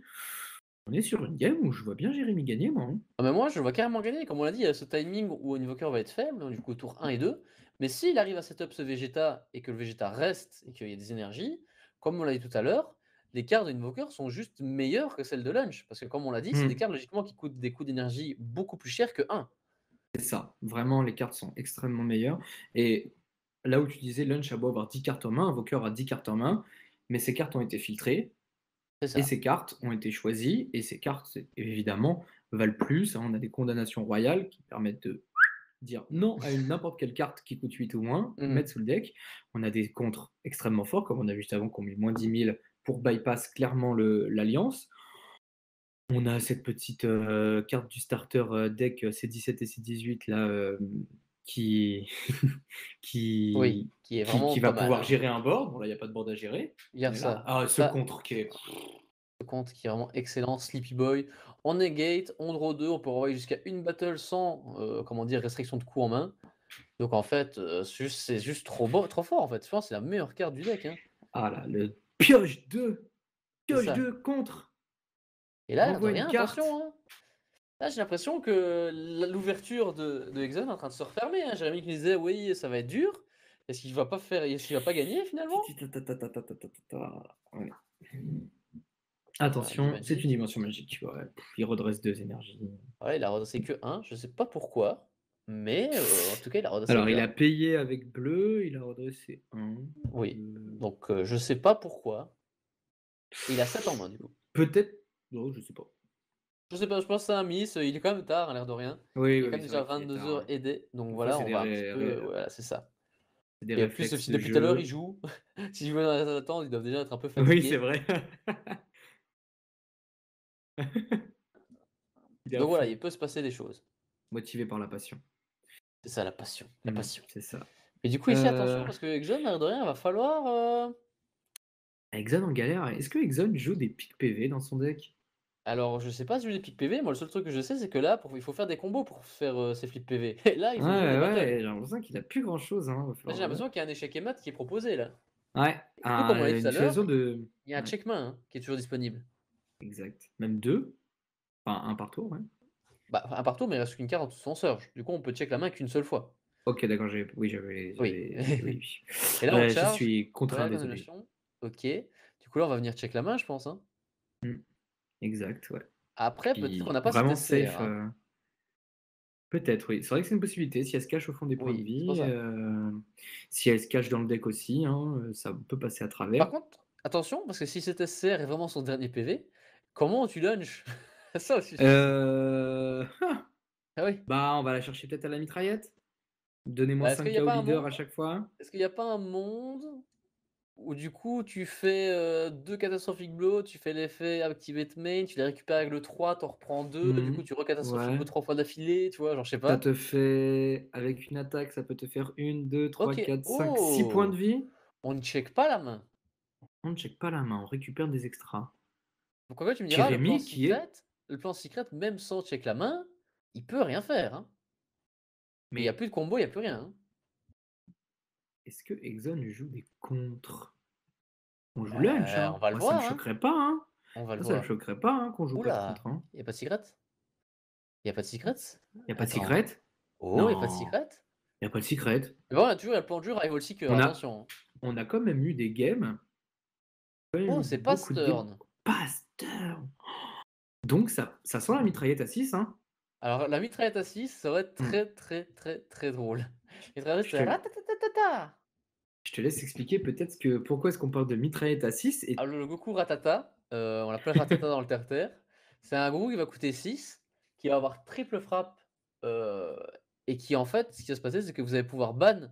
on est sur une game où je vois bien Jérémy gagner moi, hein. Ah mais moi, je le vois carrément gagner. Comme on l'a dit, il y a ce timing où un invoker va être faible, donc du coup tour 1 et 2. Mais s'il arrive à setup ce Vegeta et que le Vegeta reste et qu'il y a des énergies, comme on l'a dit tout à l'heure, les cartes d'invoker sont juste meilleures que celles de Lunch. Parce que comme on l'a dit, c'est des Mmh. cartes logiquement qui coûtent des coûts d'énergie beaucoup plus chers que 1. C'est ça, vraiment les cartes sont extrêmement meilleures et là où tu disais Lunch a beau avoir 10 cartes en main, Invoker a 10 cartes en main, mais ces cartes ont été filtrées C'est et ça. ces cartes ont été choisies et ces cartes, évidemment, valent plus, hein. On a des condamnations royales qui permettent de dire non à une n'importe quelle carte qui coûte 8 ou moins, Mmh. mettre sous le deck. On a des contres extrêmement forts, comme on a vu juste avant, qu'on met moins 10 000 pour bypass clairement l'alliance. On a cette petite carte du starter deck C17 et C18 là, qui, Oui, qui, qui est qui vraiment va pas mal, pouvoir hein. gérer un board. Bon, là, il n'y a pas de board à gérer. Regarde Mais là, ça. ah, ce Ça, contre qui est. ce compte qui est vraiment excellent. Sleepy Boy. On negate, on draw 2, on peut envoyer jusqu'à une battle sans comment dire, restriction de coût en main. Donc en fait, c'est juste trop beau, trop fort en fait. Je pense que c'est la meilleure carte du deck, hein. Ah là, le pioche 2 C'est pioche ça. 2 contre. Et là, l'air de Envoie une rien, attention, carte. hein. Là, j'ai l'impression que l'ouverture de Exxon est en train de se refermer, hein. Jérémy qui nous disait: «Oui, ça va être dur». Est-ce qu'il va pas gagner finalement? Ouais. Ah, du Attention, c'est une Magic. dimension magique. Ouais. Il redresse 2 énergies. Ouais, il a redressé que un. Je sais pas pourquoi, mais en tout cas, il a redressé Alors, que il a un. payé avec bleu, il a redressé un. Oui, Heu, donc je sais pas pourquoi et il a 7 en main du coup. peut-être non, je sais pas. Je sais pas, je pense que c'est un miss, il est quand même tard, hein, l'air de rien. Oui, Il est oui, quand oui, même c'est déjà vrai qu'il est tard, 22h hein. et des, donc Des fois, voilà, c'est on va un petit peu, voilà, c'est ça. des Et en plus, réflexes si de depuis tout à l'heure ils jeu. jouent, s'ils jouent dans la salle d'attente, ils doivent déjà être un peu Oui, c'est fatigués. vrai. Il est à Donc voilà, fond, il peut se passer des choses. motivé par la passion. C'est ça la passion, la Mmh, passion. c'est ça. Et du coup ici attention Heu, parce que Exxon, l'air de rien, il va falloir, Exxon en galère, est-ce que Exxon joue des pics PV dans son deck? alors je sais pas si j'ai des pics PV, moi le seul truc que je sais c'est que là il faut faire des combos pour faire, ses flips PV. Et là, il Ouais, faut jouer des battles. ouais, j'ai l'impression qu'il a plus grand chose, hein, va Là, j'ai falloir, l'impression qu'il y a un échec et mat qui est proposé là. ouais, Et du coup, comme on l'a dit tout une à l'heure, situation de il y a un ouais, checkmain, hein, qui est toujours disponible. exact. Même 2, enfin un par tour, ouais. Bah, enfin, un par tour, mais il reste qu'une carte en son surge. Du coup, on peut check la main qu'une seule fois. OK, d'accord, j'avais oui, j'avais Oui. j'avais oui, oui, oui. Et là, on J'y charge. suis contraint, Voyage désolé. d'annulation. OK. Du coup, là, on va venir check la main, je pense, hein. Mmh, exact, ouais. Après, peut-être qu'on Puis n'a pas cet vraiment SCR, safe, hein. peut-être, oui. C'est vrai que c'est une possibilité. Si elle se cache au fond des points de Oui, c'est pour vie, ça. si elle se cache dans le deck aussi, hein, ça peut passer à Par travers. contre, attention, parce que si cet SCR est vraiment son dernier PV, comment tu lunch? Ça aussi, je sais. Ah! Ah oui. Bah, on va la chercher peut-être à la mitraillette? Donnez-moi Bah, est-ce 5 qu'il y a KO pas un leader monde à chaque fois. est-ce qu'il y a pas un monde où du coup tu fais, 2 Catastrophic Blow, tu fais l'effet Activate Main, tu les récupères avec le 3, t'en reprends 2, du coup Mmh. tu re-Catastrophic Blow Ouais. 3 fois d'affilée, tu vois? Genre je sais Ça pas. te fait avec une attaque, ça peut te faire 1, 2, 3, OK. 4, 5, 6 points de Oh! vie. On ne check pas la main. On ne check pas la main, on récupère des extras. Donc en fait tu me diras Jérémy qui est le plan secret même sans check la main, il peut rien faire, hein. Et il y a mais plus de combo, il y a plus rien, hein. est-ce que Exxon joue des contres? On joue lunch, On hein. va le Moi, ça me voir, hein. choquerait pas, hein. On va le Moi, ça me voir. choquerait pas, hein, qu'on joue Ouh pas de là! contre, hein. Il y a pas de secret? Il y a pas de secret? Y a pas de Attends. secret? Oh, il y a pas de Non, secret? y a pas de secret. Mais bon, toujours il y a le plan de jeu Rival Seeker, On a attention, hein. on a quand même eu des games, quand même Oh, eu c'est beaucoup de games Pastern. Pasteur! Donc ça sent la mitraillette à 6, hein. Alors la mitraillette à 6, ça va être Mmh. très, très, très, très drôle. La mitraillette, Je c'est te ratatatata. je te laisse expliquer peut-être que pourquoi est-ce qu'on parle de mitraillette à 6 et Alors le Goku Ratata, on l'appelle Ratata dans le terre-terre. C'est un Goku qui va coûter 6, qui va avoir triple frappe, heu et qui en fait, ce qui va se passer, c'est que vous allez pouvoir ban,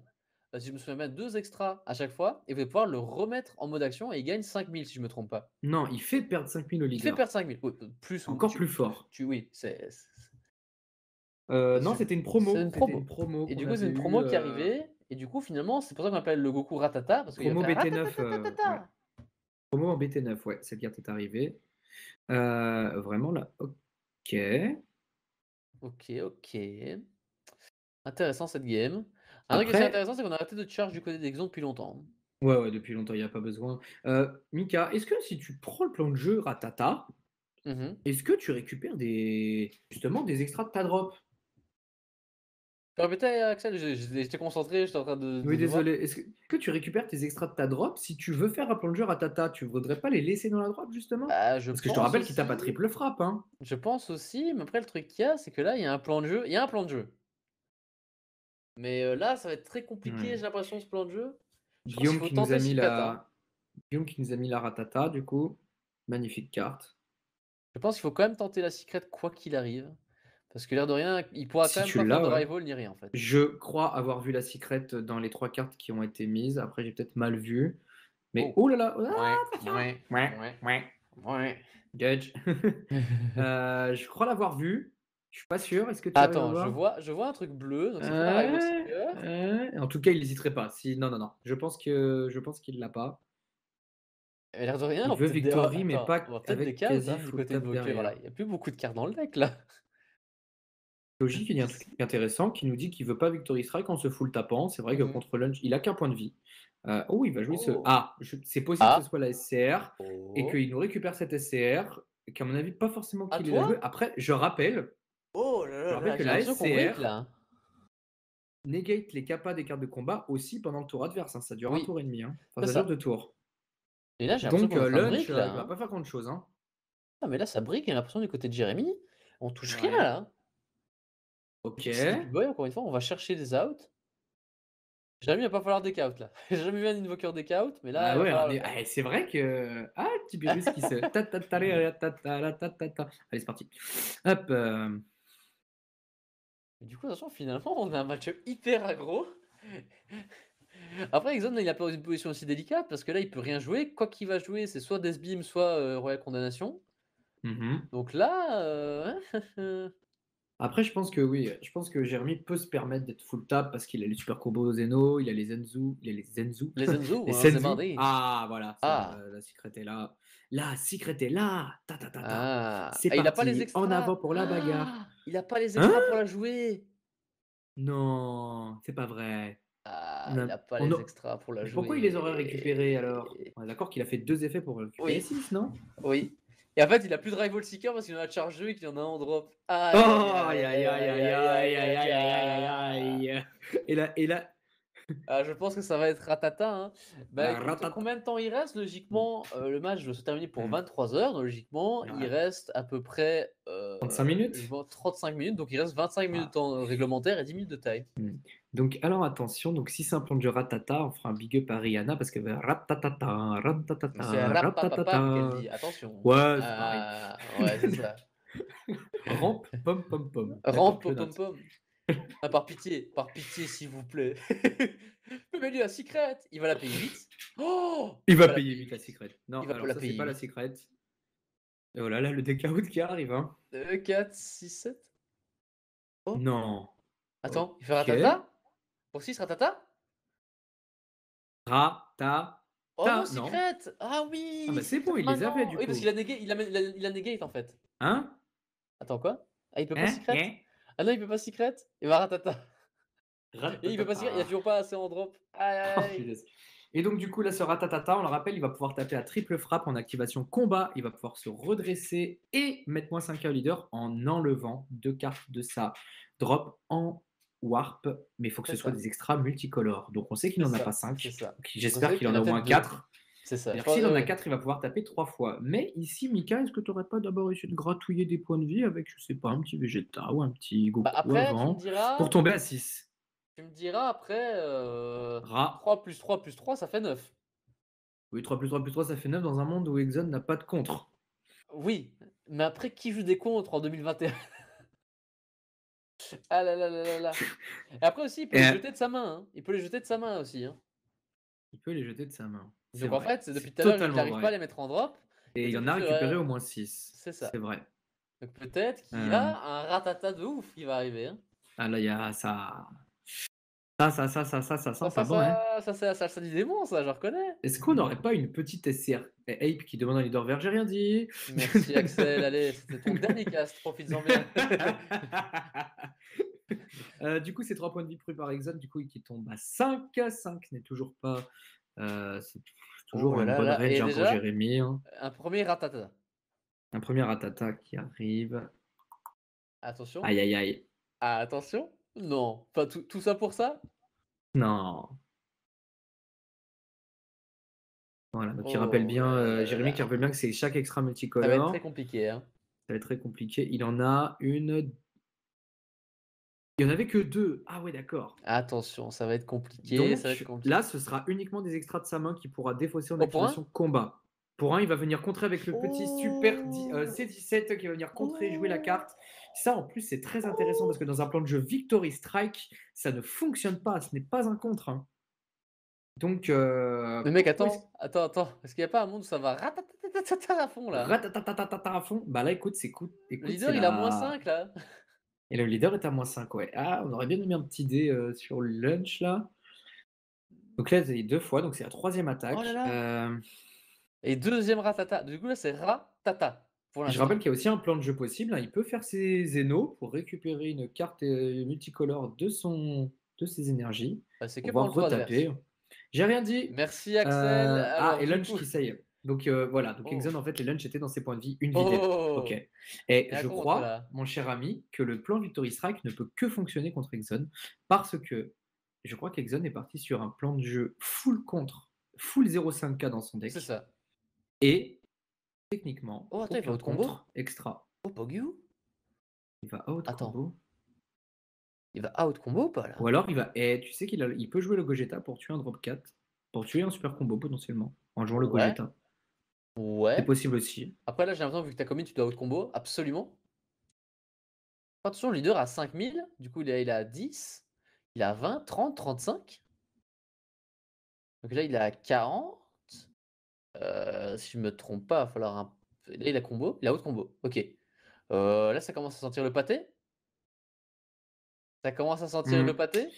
si je me souviens bien, 2 extras à chaque fois et vous allez pouvoir le remettre en mode action et il gagne 5000 si je me trompe pas. non, il fait perdre 5 000 au Il fait leader. perdre 5000, oui, plus ou Encore plus fort. oui, c'est Non, je c'était une c'est promo, une c'était une promo promo et du qu'on coup, c'est avait une eue, promo qui est arrivée et du coup, finalement, c'est pour ça qu'on appelle le Goku Ratata parce qu'il va promo faire BT9, ouais. ratatatatata. Promo en BT9, ouais, cette carte est arrivée. Vraiment là, OK. OK, OK. Intéressant cette game. Un truc aussi Après intéressant, c'est qu'on a arrêté de charge du côté d'Exon depuis longtemps. ouais, ouais, depuis longtemps, il y a pas besoin. Mika, est-ce que si tu prends le plan de jeu Ratata, Mmh mh. est-ce que tu récupères des justement des extras de ta drop? Tu peux répéter, Axel? J'étais concentré, j'étais en train Oui, de voir. désolé. Est-ce que tu récupères tes extras de ta drop? Si tu veux faire un plan de jeu Ratata, tu voudrais pas les laisser dans la drop justement? Bah, je Parce que je te pense rappelle qu'il tape à aussi triple frappe, hein. mais après le truc qu'il y a, c'est que là, il y a un plan de jeu il y a un plan de jeu. Mais, là, ça va être très compliqué, j'ai Ouais. l'impression, ce plan de jeu. Je pense qu'il Guillaume faut qui nous a tenter mis Secret, hein. la Guillaume qui nous a mis la Ratata du coup. Magnifique carte. Je pense qu'il faut quand même tenter la secret quoi qu'il arrive. Parce que l'air de rien, il pourra quand Si même tu pas faire l'as, de ouais. rival ni rien en fait. Je crois avoir vu la secret dans les 3 cartes qui ont été mises. Après, j'ai peut-être mal vu. Mais Oh! oh là là! Ah, Ouais, attention! ouais, Ouais, ouais, ouais. ouais. Judge. Je crois l'avoir vu. Je suis pas sûr. Est-ce que tu arrives à Attends, voir? je vois un truc bleu, donc c'est peut-être un rival seeker. En tout cas, il hésiterait pas. Si non, non, non. Je pense qu'il l'a pas. Et l'air de rien, Il veut Victory, mais attends, pas on va peut-être avec décount, quasi hein, du full côté tap invoqueur là. derrière. Il y a plus beaucoup de cartes dans le deck là. Logique, il y a un truc intéressant qui nous dit qu'il veut pas Victory Strike en se full tapant. C'est vrai que Mmh mh. contre Lunch, il a qu'un point de vie. Oh, il va jouer ce Oh! c'est possible que ce Ah! soit la SCR et Oh! qu'il nous récupère cette SCR, qu'à mon avis, pas forcément À qu'il ait la jouer. toi? Après, Oh là je là rappelle là, que j'ai la l'impression qu'on brick SCR là, hein. negate les capas des cartes de combat aussi pendant le tour adverse, hein. Ça dure un Oui, tour et demi, hein. Enfin, c'est ça dure ça. 2 tours. Et là, j'ai l'impression Donc qu'on est en train de Lunch, brick là, il va hein. pas faire grand chose, hein. Ah mais là, ça brick, j'ai l'impression du côté de Jérémy, on touche rien Ouais. là, hein. Sleepy OK. Boy, encore une fois, on va chercher des outs. Jérémy, il va pas falloir deck out là. J'ai jamais vu un invoker deck out, mais là, Ah il va ouais, falloir le mais faire. c'est vrai que ah Petit virus qui se allez, c'est parti. Hop, Du coup, attention, finalement, on a un match hyper aggro. Après, Exxon, là, il a pas une position aussi délicate parce que là, il peut rien jouer. Quoi qu'il va jouer, c'est soit Deathbeam, soit Royal Condamnation. mmh. Donc là, Après, je pense que oui, je pense que Jérémy peut se permettre d'être full tap parce qu'il a les super combos Zeno, il a les Zenzu, les Zenzu, les hein, c'est Senzu. mardi. Ah voilà, c'est Ah, la secret est là. La secret est là! Ta ta ta ta. ah, C'est ah, il a pas les parti, en extras. avant pour la bagarre. Ah, il a pas les Hein? extras pour la jouer. Non, c'est pas vrai. Ah, On a il a pas on les a extras pour la mais pourquoi il les aurait récupérés alors? jouer. On est d'accord qu'il a fait 2 effets pour récupérer Oui, 6, non? oui. Et en fait, il a plus de Rival Seeker parce qu'il en a chargé et qu'il en a un en drop. Oh! Aïe, aïe, Aïe aïe, aïe aïe aïe, aïe aïe, aïe aïe, aïe aïe, aïe aïe aïe aïe. aïe. Et là Ah, je pense que ça va être ratata, hein. Bah la écoute, ratata. combien de temps il reste? Mmh, Logiquement, le match doit se terminer pour mmh. 23 h. Donc logiquement, il Ouais. reste à peu près 35 je minutes? vois 35 minutes. Donc il reste 25 minutes de Ah. temps réglementaire et 10 minutes de time. Mmh. Donc alors attention, donc si c'est un plan de jeu ratata, on fera un big up à Rihanna parce qu'elle va ratatata, C'est ratatata, rap-pa-pa-pam qu'elle ratatata. dit. Attention. Ouais, c'est pareil. Ah, ouais, c'est ça. Rampe, pom pom pom. D'accord, Rampe, je pom pom note. pom. Ah, par pitié, s'il vous plaît. Mais lui, la secret, il va la payer vite. Oh, Il il va va la payer payer vite la vite. secret. Non, Il va pas alors la ça c'est payer pas la vite. secret. Et oh là là, le deck out qui arrive, hein. 2, 4, 6, 7. Oh, Non. attends, il fait OK. ratata? Pour 6 ratata? Oh non, Ratata, non. secret! Ah Ah oui, bah c'est bon, secret il les avait maintenant! du Oui, parce coup. qu'il a negate, il a negate en fait. Hein? Attends, quoi? Ah, il peut pas Hein? secret? Hein? Ah non, il peut pas secret? Il va ratata. Et il peut pas secret, il a Ratatata. toujours pas assez en drop. Aïe, aïe, Oh aïe. punaise. Et donc du coup là ce ratatata, on le rappelle, il va pouvoir taper à triple frappe en activation combat, il va pouvoir se redresser et mettre -5 au leader en enlevant 2 cartes de sa drop en warp, mais il faut que C'est ce soit ça, des extras multicolores. Donc on sait qu'il c'est n'en a pas ça, c'est 5, ça. donc Donc on j'espère sait qu'il qu'il y en en a a au moins peut-être 2. 4. C'est ça, je C'est-à-dire que pense, s'il en a ouais. 4, il va pouvoir taper 3 fois. Mais ici, Mika, est-ce que tu n'aurais pas d'abord essayé de gratouiller des points de vie avec, je sais pas, un petit Vegeta ou un petit Bah, Goku après, avant, pour tomber à 6? tu me diras après, Ra. 3 plus 3 plus 3 ça fait 9. Oui, 3 plus 3 plus 3, ça fait 9 dans un monde où Exxon n'a pas de contre. Oui, mais après qui joue des contres en 2021? Ah là là là là là. Et après aussi, il peut les Et jeter de sa main, hein. Il peut les jeter de sa main aussi, hein. il peut les jeter de sa main. C'est Donc en vrai. fait, depuis C'est tout à l'heure, il totalement n'arrive pas à vrai. les mettre en drop. Et il Peut-être en que a sur récupéré au moins 6. c'est C'est ça. vrai. Donc peut-être qu'il y Euh, a un ratata de ouf qui va arriver, hein. ah là, il y a ça. Ça Ça sent pas ça bon, hein. ça ça ça ça ça dit des bons ça, je reconnais. Est-ce qu'on n'aurait pas une petite SCR Ape qui demande un leader vert? J'ai rien dit. Merci Axel, allez, c'était ton dernier cast, profites-en bien. Du coup, c'est 3 points de vie pris par Exxon, du coup, qui tombe à 5. 5 n'est toujours pas. C'est Oh toujours là une là bonne là range et hein, pour déjà, Jérémy, hein. un premier ratata. Un premier Ratata qui arrive. Attention. Aïe aïe aïe. Ah attention. Non, pas tout ça pour ça? Non. Voilà, donc il rappelle Oh là bien, là là là Jérémy qui là. rappelle bien que c'est chaque extra Ça va être très multicolore. compliqué, hein. Ça va être très compliqué. Il en a une. Il y en avait que 2. Ah ouais, d'accord. Attention, ça va être compliqué, ça va être Donc là, compliqué. ce sera uniquement des extras de sa main qu'il pourra défausser en Oh pour 1? activation combat. Pour un, il va venir contrer avec le petit super Oh! C17 qui va venir contrer et jouer la Oh! carte. Ça, en plus, c'est très intéressant parce Oh! que dans un plan de jeu Victory Strike, ça ne fonctionne pas. Ce n'est pas un contre, hein. Donc, Mais mec, pourquoi est-ce attends, est-ce qu'il y a pas un monde où ça va ratatatata à fond là? Ratatatata à fond? Bah là, écoute, Le écoute, c'est leader, il a la. -5 là. Et le leader est à -5, ouais. Ah, on aurait bien mis un petit dé sur le lunch là. Donc là, c'est 2 fois, donc c'est la troisième Oh là attaque. là! Et deuxième ratata. Du coup là, c'est ratata pour Je rappelle l'instant. qu'il y a aussi un plan de jeu possible, hein. Il peut faire ses Zeno pour récupérer une carte multicolore de ses énergies, Bah, c'est que pour pour pouvoir le tour retaper. adverse. J'ai rien dit. Merci Axel. Ah, Alors et du lunch coup qui ça y est. Donc voilà, donc oh, Exxon, en fait, les lunch étaient dans ses points de vie, une vie d'aide. Ok. oh! Et Et un je contre crois, là. mon cher ami, que le plan Victory Strike ne peut que fonctionner contre Exxon, parce que je crois qu'Exxon est parti sur un plan de jeu full contre, full 0,5K dans son C'est deck, ça. et techniquement, Oh attends, il va aucun out combo? contre extra. Oh Pogyu? Il va out Attends, combo. il va out combo ou pas Ou là? alors il va. Et tu sais il peut jouer le Gogeta pour tuer un drop 4, pour tuer un super combo potentiellement, en jouant le Ouais. Gogeta. C'est Ouais. possible aussi. Après là, j'ai l'impression vu que tu as combien, tu dois out combo, absolument. Attention, le leader a 5000, du coup il a 10, il a 20, 30, 35. Donc là, il est à 40. Si je me trompe pas, il va falloir un là, il a combo, il a out combo. OK. Là, ça commence à sentir le pâté. Ça commence à sentir le Mmh. pâté.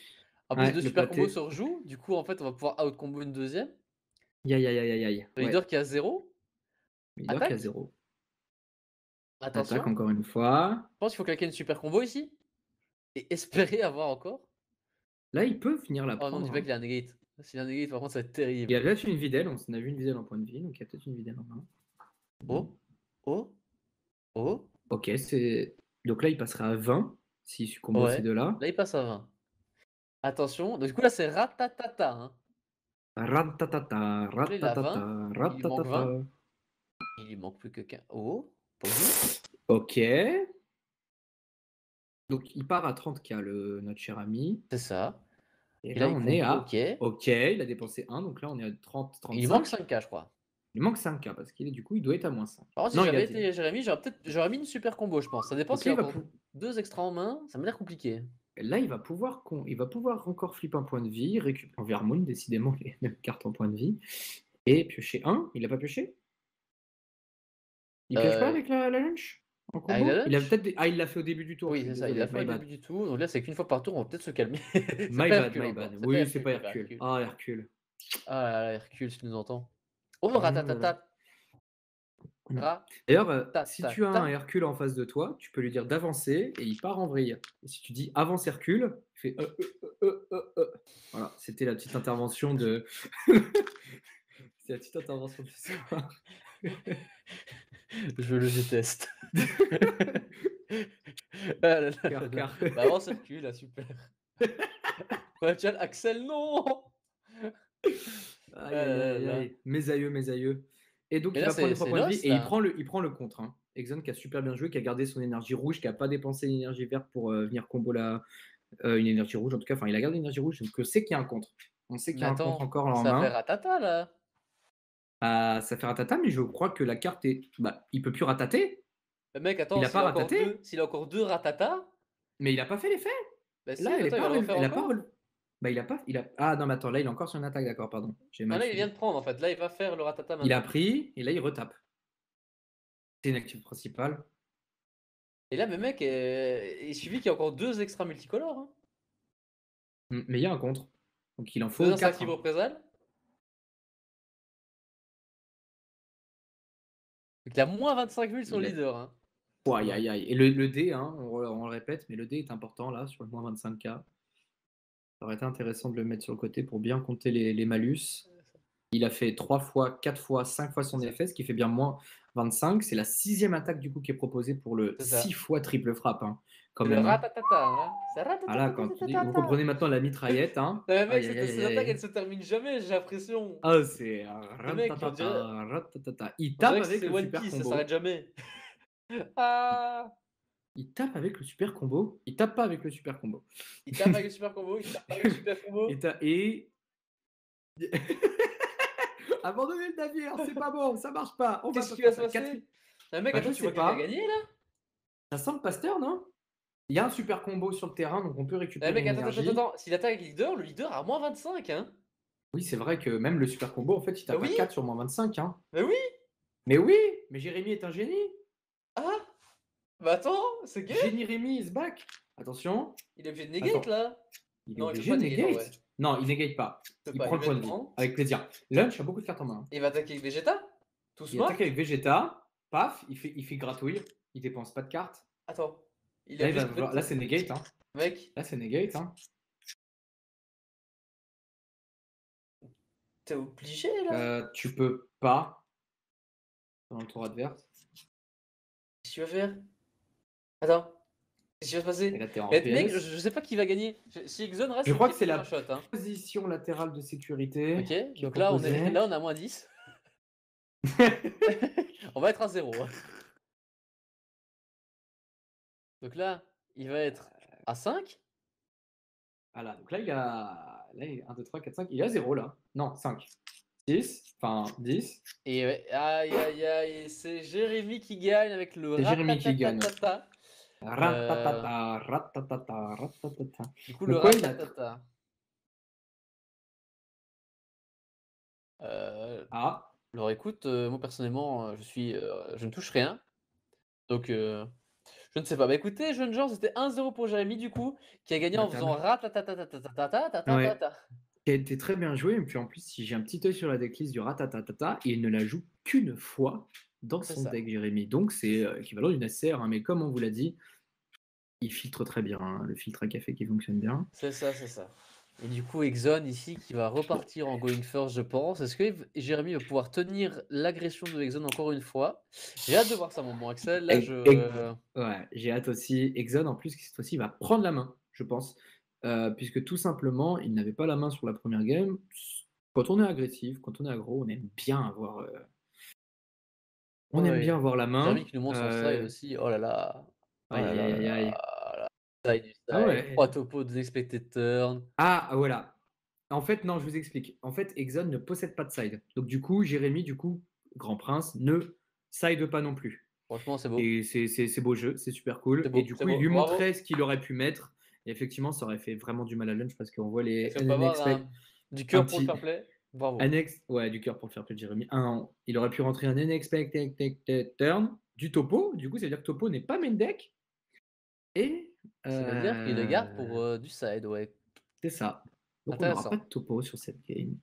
En plus, Ouais, 2 le super combos pâté. se rejouent. Du coup, en fait, on va pouvoir out combo une deuxième. Aïe, aïe, aïe, aïe, aïe. Le Ouais, leader qui a 0. leader qui a Attaque. 0. Attaque Attention. encore une fois. Je pense qu'il faut claquer une super combo ici et espérer avoir encore. Là, il peut venir la Oh non, prendre, dis pas hein. qu'il a negate. S'il a negate, par contre, ça va être Il a terrible. peut-être une videlle, on a vu une videlle en point de vie, donc il y a peut-être une videlle en main. Oh, oh, oh. Ok, c'est. Donc là, il passerait à 20 s'il combo ces Ouais. deux-là. Là, il passe à 20. Attention. Donc, du coup, là, c'est ratatata, hein. Ratatata, Donc là, il a ratatata, 20. Il lui manque ratatata. 20. Il lui manque plus que 15. Oh, Poggy. Ok. Donc il part à 30K, notre cher ami. C'est ça. Et Et là, là, il on est combo, à. OK. Ok, il a dépensé 1, donc là, on est à 30, Il lui manque 35. 5K, je crois. Il manque 5K parce qu'il est du coup, il doit être à moins 5. Par contre, si Non, il a j'avais 10. été Jérémy, j'aurais mis une super combo, je pense. Ça dépend Donc s'il là, y a encore 2 extra en main. Ça m'a l'air compliqué. il va pouvoir, il va pouvoir encore flipper un point de vie, récupérer en Vermoon, décidément, les mêmes cartes en point de vie. Et piocher 1. Il a pas pioché? Il pioche pas Euh, avec la lunch en Avec la combo? Il a lunch? peut-être. Ah, il l'a fait au début du tour, je Oui, suis c'est ça. Il l'a désolé. fait au My bad. début du tour. Donc là, c'est qu'une fois par tour, on va peut-être se calmer. C'est My pas bad, Hercule my encore. bad. C'est pas Oui, c'est Hercule, pas c'est pas Hercule. Hercule. Ah, Hercule. Ah là là, Hercule, si tu nous entends. Oh, Oh là là. ratatata. Mm. D'ailleurs, si tu as un Ratatata. Hercule en face de toi, tu peux lui dire d'avancer et il part en vrille. Et si tu dis avance Hercule, il fait Voilà, c'était la petite intervention de. C'est la petite intervention du soir. Je le déteste. Ah là là là Car, là. car. Bah, avance Hercule, là, super. Ouais, tiens, Axel, non! Aïe, Ah là aïe, là là aïe, là. aïe. Mes aïeux, mes aïeux. Et donc, Mais il là, va prendre les c'est 3 c'est points de vie Lost, et là. il prend le contre, hein. Exxon qui a super bien joué, qui a gardé son énergie rouge, qui a pas dépensé l'énergie verte pour venir combo une énergie rouge. En tout cas, enfin, il a gardé l'énergie rouge, donc on sait qu'il y a un contre. On sait qu'il y Mais a un contre attends, encore là en ça fait main. ratata, là. Ça fait ratata, mais je crois que la carte est. Bah, il peut plus ratater. Mais mec, Il attends, a pas rataté, s'il a encore deux ratata, mais il a pas fait l'effet. bah Là, si, elle est attends, il va pas le refaire elle a pas encore. Bah, il a pas. Ah non, mais attends, là, il est encore sur une attaque, d'accord, pardon. J'ai Non, mal là, il vient suivi. de prendre, en fait. Là, il va faire le ratata Il a maintenant. pris, et là, il retape. C'est une active principale. Et là, mais mec, il suffit qu'il y ait encore deux extra multicolores, hein. Mais il y a un contre. Donc il en Deux faut 4, instinctifs hein. représailles. Donc, il a moins 25 000 sur le Il a... leader, hein. Oh, aïe, Oula. aïe, aïe. Et le dé, hein, on le répète, mais le dé est important là, sur le moins 25K. Ça aurait été intéressant de le mettre sur le côté pour bien compter les malus. Il a fait 3 fois, 4 fois, 5 fois son C'est ça. effet, ce qui fait bien moins 25. C'est la 6e attaque du coup qui est proposée pour le C'est 6 ça. fois triple frappe, hein, quand C'est le même, hein. ratatata, hein. C'est Ah là, quand vous ratatatatata. comprenez maintenant la mitraillette, hein. Non, mais mec, Aïe, aïe, aïe, ces aïe, attaques, elles aïe. se terminent jamais, j'ai l'impression. Ah, c'est Le mec, ratatata, ratatata. Il on dirait tape que avec c'est le One super Piece, ça combo. s'arrête jamais. Il, Ah! il tape avec le super combo. Il tape pas avec le super combo. Il tape avec le super combo, il tape avec le super Et, combo. abandonnez le navire, c'est pas bon, ça marche pas. On va Qu'est-ce pas qui va faire se ça. passer? Ah, mec, Bah, attends, je tu sais vois qui va pas. gagner là? Ça semble Pasteur, non? Il y a un super combo sur le terrain, donc on peut Ah, récupérer mec, une énergie. attends. S'il attaque avec le leader a moins 25, hein? Oui, c'est vrai que même le super combo, en fait, il Bah tape à oui, 4 sur moins 25, hein. bah oui. Mais oui, mais Jérémy est un génie. Ah, bah attends, c'est gay. Génie Rémi is back. Attention. Il est obligé de negate Attends. là. Il est Non, il peut obligé pas de negate en vrai. negate. Non, il negate pas. Il peut Il pas, prend il le vient point de de vie. prendre. Avec plaisir. Lunch a beaucoup de cartes en main. Il va attaquer avec Vegeta. Tout Il attaque smart. avec Vegeta. Paf, il fait gratouille. Il dépense pas de cartes. Attends. Il est Là, obligé de... là c'est negate, hein. Mec, Là, c'est negate, hein. t'es obligé là? Tu peux pas dans le tour adverse. Qu'est-ce que tu vas faire? Attends. Qu'est-ce qui va se Et passer? là, t'es en Mais mec, je, PS. je sais pas qui va gagner. Si Exxon reste, Je c'est crois qui que c'est qui la one shot, hein. position latérale de sécurité Ok, qui est donc là on est proposée. là on a moins 10. On va être à 0. Donc là, il va être à 5. Voilà, donc là, il a 1, 2, 3, 4, 5. Il est à 0 là. Non, 5. 10, enfin 10. Et ouais, aïe, aïe, aïe, c'est Jérémy qui gagne avec le C'est Jérémy qui gagne. ratatatatata. Heu, Ratatata, ratatata, ratatata. du coup, le Donc ouais, il a ratatata. Heu, ah, alors écoute, moi personnellement, je ne touche rien, donc je ne sais pas. Bah, écoutez, jeunes gens, c'était 1-0 pour Jérémy du coup, qui a gagné bah, en faisant ouais, ratatatatatatatatata. qui a été très bien joué. Et puis en plus, si j'ai un petit œil sur la decklist du ratatatata, il ne la joue qu'une fois dans C'est son ça. deck, Jérémy. Donc c'est équivalent d'une SCR, hein, mais comme on vous l'a dit, il filtre très bien, hein, le filtre à café qui fonctionne bien. C'est ça, c'est ça. Et du coup, Exxon ici qui va repartir en going first, je pense. Est-ce que Jérémy va pouvoir tenir l'agression de Exxon encore une fois? J'ai hâte de voir ça, mon bon Axel. Là, Ouais, j'ai hâte aussi. Exxon, en plus, qui cette fois-ci va prendre la main, je pense. Puisque tout simplement, il n'avait pas la main sur la première game. Quand on est agressif, quand on est aggro, on aime Ouais, bien avoir la Jérémy main. qui nous montre son slide aussi. Oh là là. Oh là Aïe, là aïe, là aïe, aïe. là. Slide du Ah slide. 3 ouais. topos de Expected Turn. Ah, voilà. En fait, non, je vous explique. En fait, Exxon ne possède pas de side. Donc, du coup, Jérémy, Grand Prince, ne side pas non plus. Franchement, c'est beau. Et c'est beau jeu, c'est super C'est cool. Et beau, du c'est coup, il beau. lui Bravo. montrait ce qu'il aurait pu mettre. Et effectivement, ça aurait fait vraiment du mal à Lunch parce qu'on voit les Est-ce qu'on peut avoir NNX du un cœur pour le petit fair play? Bravo. annexe, ouais, du cœur pour le faire plaisir, Jérémy. Il aurait pu rentrer un unexpected turn du topo. Du coup, ça veut dire que topo n'est pas main deck. Et Ça veut dire qu'il le garde pour du side, ouais. c'est ça. Donc, on n'aura pas Intéressant. de topo sur cette game.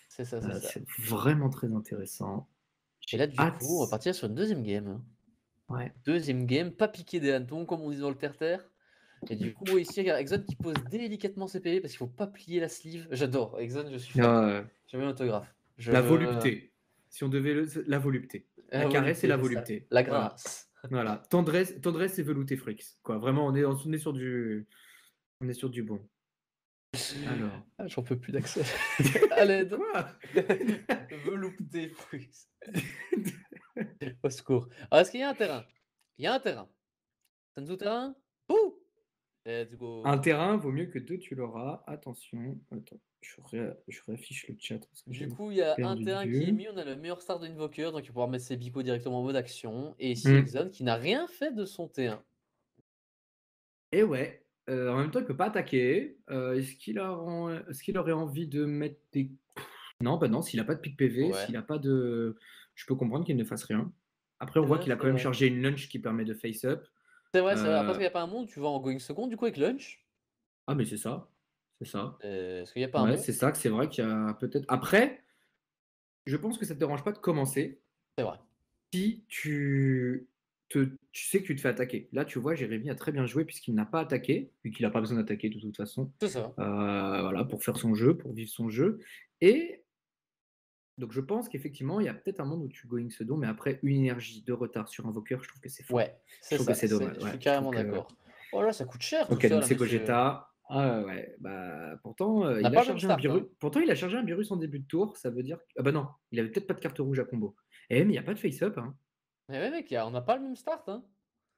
C'est ça, c'est ça. C'est vraiment très intéressant. Et là, J'ai du hâte. coup, on va partir sur une deuxième game. Ouais. Deuxième game, pas piquer des hannetons, comme on dit dans le terre-terre. Et du coup, ici, regarde, Exxon qui pose délicatement ses PV parce qu'il faut pas plier la sleeve. J'adore. Exxon, je suis fan. Euh, J'aime bien l'autographe. la volupté. Si on devait la volupté. La La caresse et volupté, la c'est ça. volupté. La Voilà. grâce. Voilà. Tendresse et velouté frix. Quoi. Vraiment, on est sur du bon. Alors. Ah, j'en peux plus d'Axel. À l'aide. Quoi? Velouté fruits. Au secours. Alors, est-ce qu'il y a un terrain? Il y a un terrain. Senzu terrain? Ouh! Let's Un go. terrain vaut mieux que deux, tu l'auras. Attention. Attends, je réaffiche le chat parce que Du j'avais coup, il y a un perdu de terrain qui est vue. mis. On a le meilleur start d'Invoker, donc il va pouvoir mettre ses bicos directement en mode action. Et ici, Hmm. Exxon qui n'a rien fait de son T1. Et ouais. En même temps, il peut pas attaquer. Est-ce qu'il aurait envie de mettre des. Non, bah non, s'il a pas de pic PV, Ouais. s'il a pas de. Je peux comprendre qu'il ne fasse rien. Après, on C'est voit vrai, qu'il a c'est quand même vrai. chargé une lunch qui permet de face up. C'est vrai, c'est vrai. Après, est-ce Euh, qu'il n'y a pas un monde, tu vas en going second, du coup, avec Lunch? Ah, mais c'est ça. C'est ça. Est-ce qu'il n'y a pas un Ouais, monde? c'est ça que c'est vrai qu'il y a peut-être. Après, je pense que ça te dérange pas de commencer C'est vrai. si tu sais que tu te fais attaquer. Là, tu vois, Jérémy a très bien joué puisqu'il n'a pas attaqué, vu qu'il n'a pas besoin d'attaquer de toute façon. C'est ça. Voilà, pour faire son jeu, pour vivre son jeu. Et donc, je pense qu'effectivement, il y a peut-être un monde où tu going ce don, mais après, une énergie de retard sur Invoker, je trouve que c'est fort. Ouais, Je c'est trouve que ça. c'est dommage. Je suis Ouais, je trouve carrément que. d'accord. Oh là, ça coûte cher tout Ok, ça, donc là, c'est monsieur. Gogeta. Ah ouais, bah pourtant, On n'a pas le même start, hein. Il a chargé un virus en début de tour, ça veut dire. Ah bah non, il avait peut-être pas de carte rouge à combo. Eh, mais il n'y a pas de face-up, hein. Mais ouais, mec, on n'a pas le même start, hein.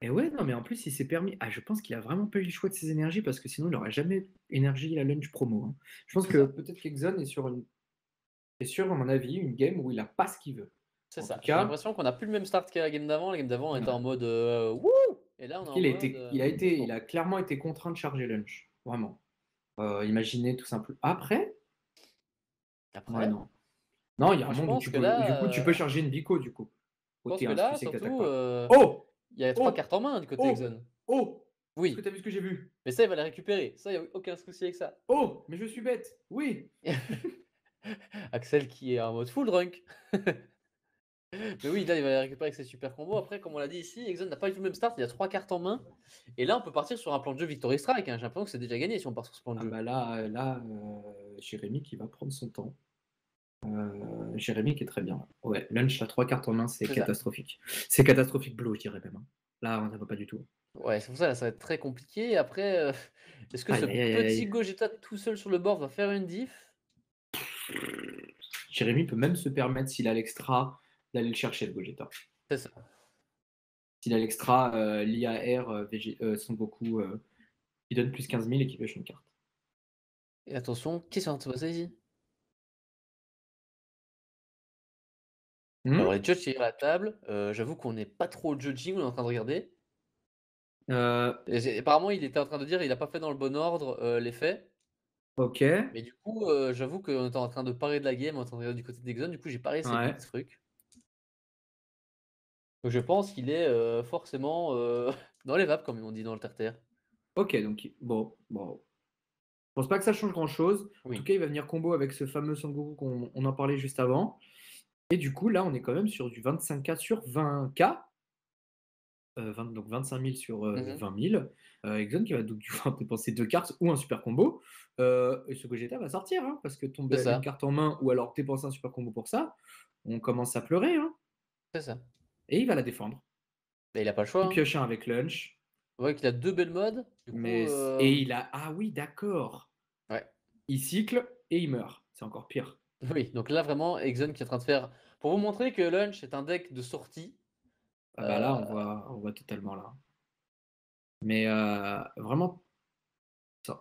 Et ouais, non, mais en plus, il s'est permis. Ah, je pense qu'il a vraiment pas eu le choix de ses énergies parce que sinon, il n'aurait jamais énergie la lunch promo, hein. Je pense C'est que ça. peut-être qu'Exon est sur, à mon avis, une game où il a pas ce qu'il veut. C'est En tout ça. J'ai cas, l'impression qu'on n'a plus le même start que la game d'avant. La game d'avant, on était en ouais. mode wouh! Et là, on est Parce en mode il doucement. a clairement été contraint de charger lunch. Vraiment. Imaginez tout simplement. Après, ouais, Après, non. Non, il y a un moi, je monde où pense tu que peux, là, du coup, tu peux charger une bico, du coup, je au pense que T1, si tu là, sais que t'attaques surtout, pas. Oh! il y a 3 Oh! cartes en main du côté Oh! Exxon. Oh! Est-ce que Oui, t'as vu ce que j'ai vu? mais ça, il va les récupérer. Ça, il n'y a aucun souci avec ça. Oh! Mais je suis bête! Oui! Axel qui est en mode full drunk. Mais oui, là, il va les récupérer avec ses super combos. Après, comme on l'a dit ici, Exxon n'a pas du tout le même start. Il y a 3 cartes en main. Et là, on peut partir sur un plan de jeu Victory Strike, hein. J'ai l'impression que c'est déjà gagné si on part sur ce plan de Ah jeu. bah là, Jérémy qui va prendre son temps. Jérémy qui est très bien. Là. Ouais, lunch à 3 cartes en main, c'est C'est ça. catastrophique. C'est catastrophique bleu, je dirais même, hein. Là, on ne va pas du tout. Ouais, c'est pour ça, là, ça va être très compliqué. Après, est-ce que ce Aïe, aïe, aïe, aïe, petit aïe. Gogeta tout seul sur le board va faire une diff? Jérémy peut même se permettre, s'il a l'extra, d'aller le chercher, le Gogeta. C'est ça. S'il a l'extra, l'IAR, Son Goku, il donne plus 15 000 et qu'il pêche une carte. Et attention, qu'est-ce qui est en train de se passer ici? Mmh? Alors les judges à la table, j'avoue qu'on n'est pas trop au judging, on est en train de regarder Heu, et apparemment il était en train de dire il a pas fait dans le bon ordre, les faits, OK, mais du coup, j'avoue qu'on était en train de parler de la game, on est en train de regarder du côté d'Exxon, du coup j'ai pas réessayé ouais, des trucs. Donc je pense qu'il est, forcément, dans les vapes comme on dit dans le terre-terre. OK, donc bon, je pense pas que ça change grand-chose. En tout Oui. cas, il va venir combo avec ce fameux Sangoku qu'on en parlait juste avant et du coup, là, on est quand même sur du 25K sur 20K, 20 donc 25 000 sur, Mmh. 20 000. Exxon qui va donc du coup dépenser 2 cartes ou un super combo, et ce Gogeta va sortir, hein, parce que tomber C'est à une ça, carte en main ou alors dépenser un super combo pour ça, on commence à pleurer, hein, c'est ça. et il va la défendre. Bah, il a pas le choix, Il hein. pioche un avec Lunch, On voit qu'il a 2 belles modes, du coup, mais et il a ah oui, d'accord! ouais. Il cycle et il meurt. C'est encore pire. Oui, donc là vraiment Exxon qui est en train de faire pour vous montrer que Lunch est un deck de sortie, Ah bah là, heu, on voit totalement là. Mais vraiment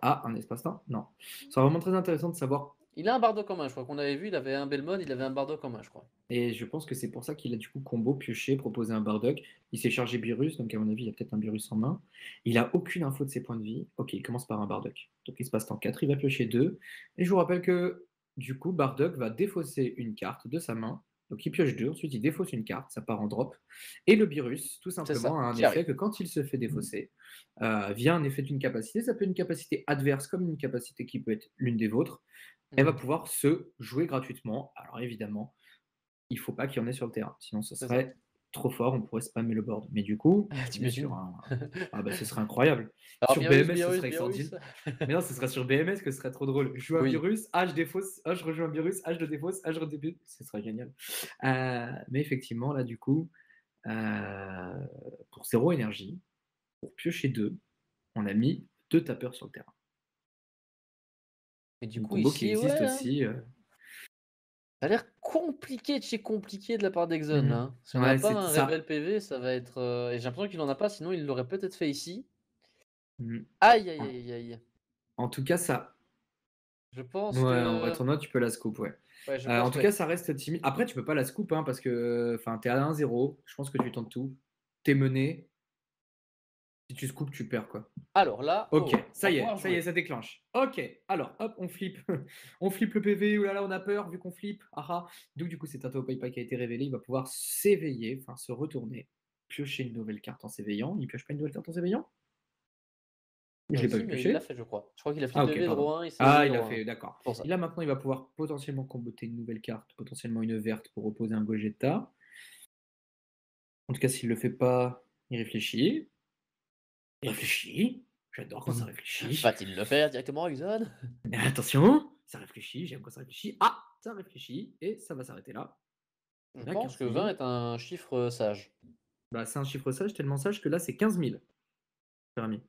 un espace-temps? Non. C'est vraiment très intéressant de savoir il a un Bardock en main, je crois qu'on avait vu, il avait un Belmod, il avait un Bardock en main, je crois. et je pense que c'est pour ça qu'il a du coup combo, pioché, proposé un Bardock. Il s'est chargé Beerus, donc à mon avis, il y a peut-être un Beerus en main. Il a aucune info de ses points de vie. OK, il commence par un Bardock. Donc il se passe temps 4, il va piocher 2. Et je vous rappelle que du coup, Bardock va défausser une carte de sa main. Donc il pioche 2, ensuite il défausse une carte, ça part en drop. Et le Beerus, tout C'est simplement, ça, a un qui effet arrive. que quand il se fait défausser, via un effet d'une capacité, ça peut être une capacité adverse comme une capacité qui peut être l'une des vôtres, elle va Mmh. pouvoir se jouer gratuitement. Alors évidemment, il faut pas qu'il y en ait sur le terrain, sinon ce C'est ça. serait trop fort, on pourrait spammer le board. Mais du coup, Tu on est sur imagines? un ah bah, ce serait incroyable. Alors Sur Beerus, BMS, ce Beerus, serait extraordinaire. Beerus. Mais non, ce serait sur BMS que ce serait trop drôle. Je joue un Oui. virus, je défausse, je rejoue un virus, je le défausse, je redébute, ce serait génial. Mais effectivement, là, du coup, heu, pour 0 énergie, pour piocher 2, on a mis 2 tapeurs sur le terrain. Et du Une coup combo qui ici, existe ouais, hein, aussi, ça a l'air compliqué de chez compliqué de la part d'Exxon là, mmh hein. Si on n'a ouais, pas c'est un ça. Rebelle PV, ça va être, et j'ai l'impression qu'il en a pas, sinon il l'aurait peut-être fait ici. Mmh. Aïe, aïe, En aïe, aïe. en tout cas, ça Je pense ouais, en vrai que tournoi, tu peux la scoop, ouais. ouais, je En pense tout ouais. cas, ça reste timide. Après, tu peux pas la scoop, hein, parce que, enfin, tu es à 1-0. Je pense que tu tentes tout. Tu es mené. Si tu scoop, tu perds, quoi. Alors là, OK, oh, on va pouvoir ça y est, jouer. ça déclenche. OK, alors hop, on flippe. On flippe le PV. Ouh là là, on a peur vu qu'on flippe. Ah ah. Donc du coup, c'est un Paypack qui a été révélé. Il va pouvoir s'éveiller, enfin se retourner, piocher une nouvelle carte en s'éveillant. Il pioche pas une nouvelle carte en s'éveillant? Je l'ai pas Si, vu mais il l'a piocher. fait, je crois. Je crois qu'il a Ah flip OK, PV pardon. draw 1, il s'est Ah, éveillé il a draw 1. fait d'accord. C'est pour Et ça. là, maintenant, il va pouvoir potentiellement comboter une nouvelle carte, potentiellement une verte pour opposer un Gogeta. En tout cas, s'il le fait pas, il réfléchit. Il réfléchit. J'adore quand ça réfléchit. Va-t-il le faire directement, Exxon? Mais attention, ça réfléchit, j'aime quand ça réfléchit. Ah, ça réfléchit et ça va s'arrêter là. Je On a pense 15 que 20 000. est un chiffre, sage. Bah, c'est un chiffre sage, tellement sage que là, c'est 15 000, cher ami.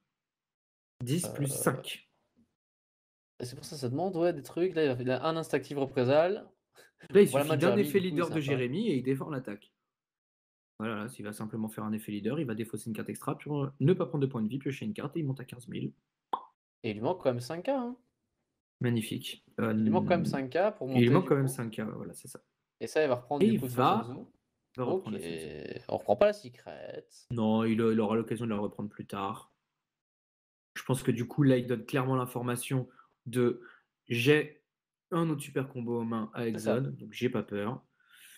10 plus Heu 5. et c'est pour ça, ça demande, ouais, des trucs. Là, il a un instinctive représailles. Là, il Voilà, suffit match d'un Jeremy, effet du coup, il est leader de sympa. Jérémy et il défend l'attaque. Voilà, s'il va simplement faire un effet leader, il va défausser une carte extra pour ne pas prendre de points de vie, piocher une carte et il monte à 15 000. Et il lui manque quand même 5K, hein. Magnifique. Il lui manque quand même 5K pour Il lui monter, manque du quand même coup. 5K, ouais, voilà, c'est ça. Et ça, il va reprendre, Et du il coup, de Sun Tzu. va OK. reprendre la Sun. On reprend pas la secret. Non, il aura l'occasion de la reprendre plus tard. Je pense que du coup, là, il donne clairement l'information de j'ai un autre super combo aux mains à C'est ça, Exxon, donc j'ai pas peur.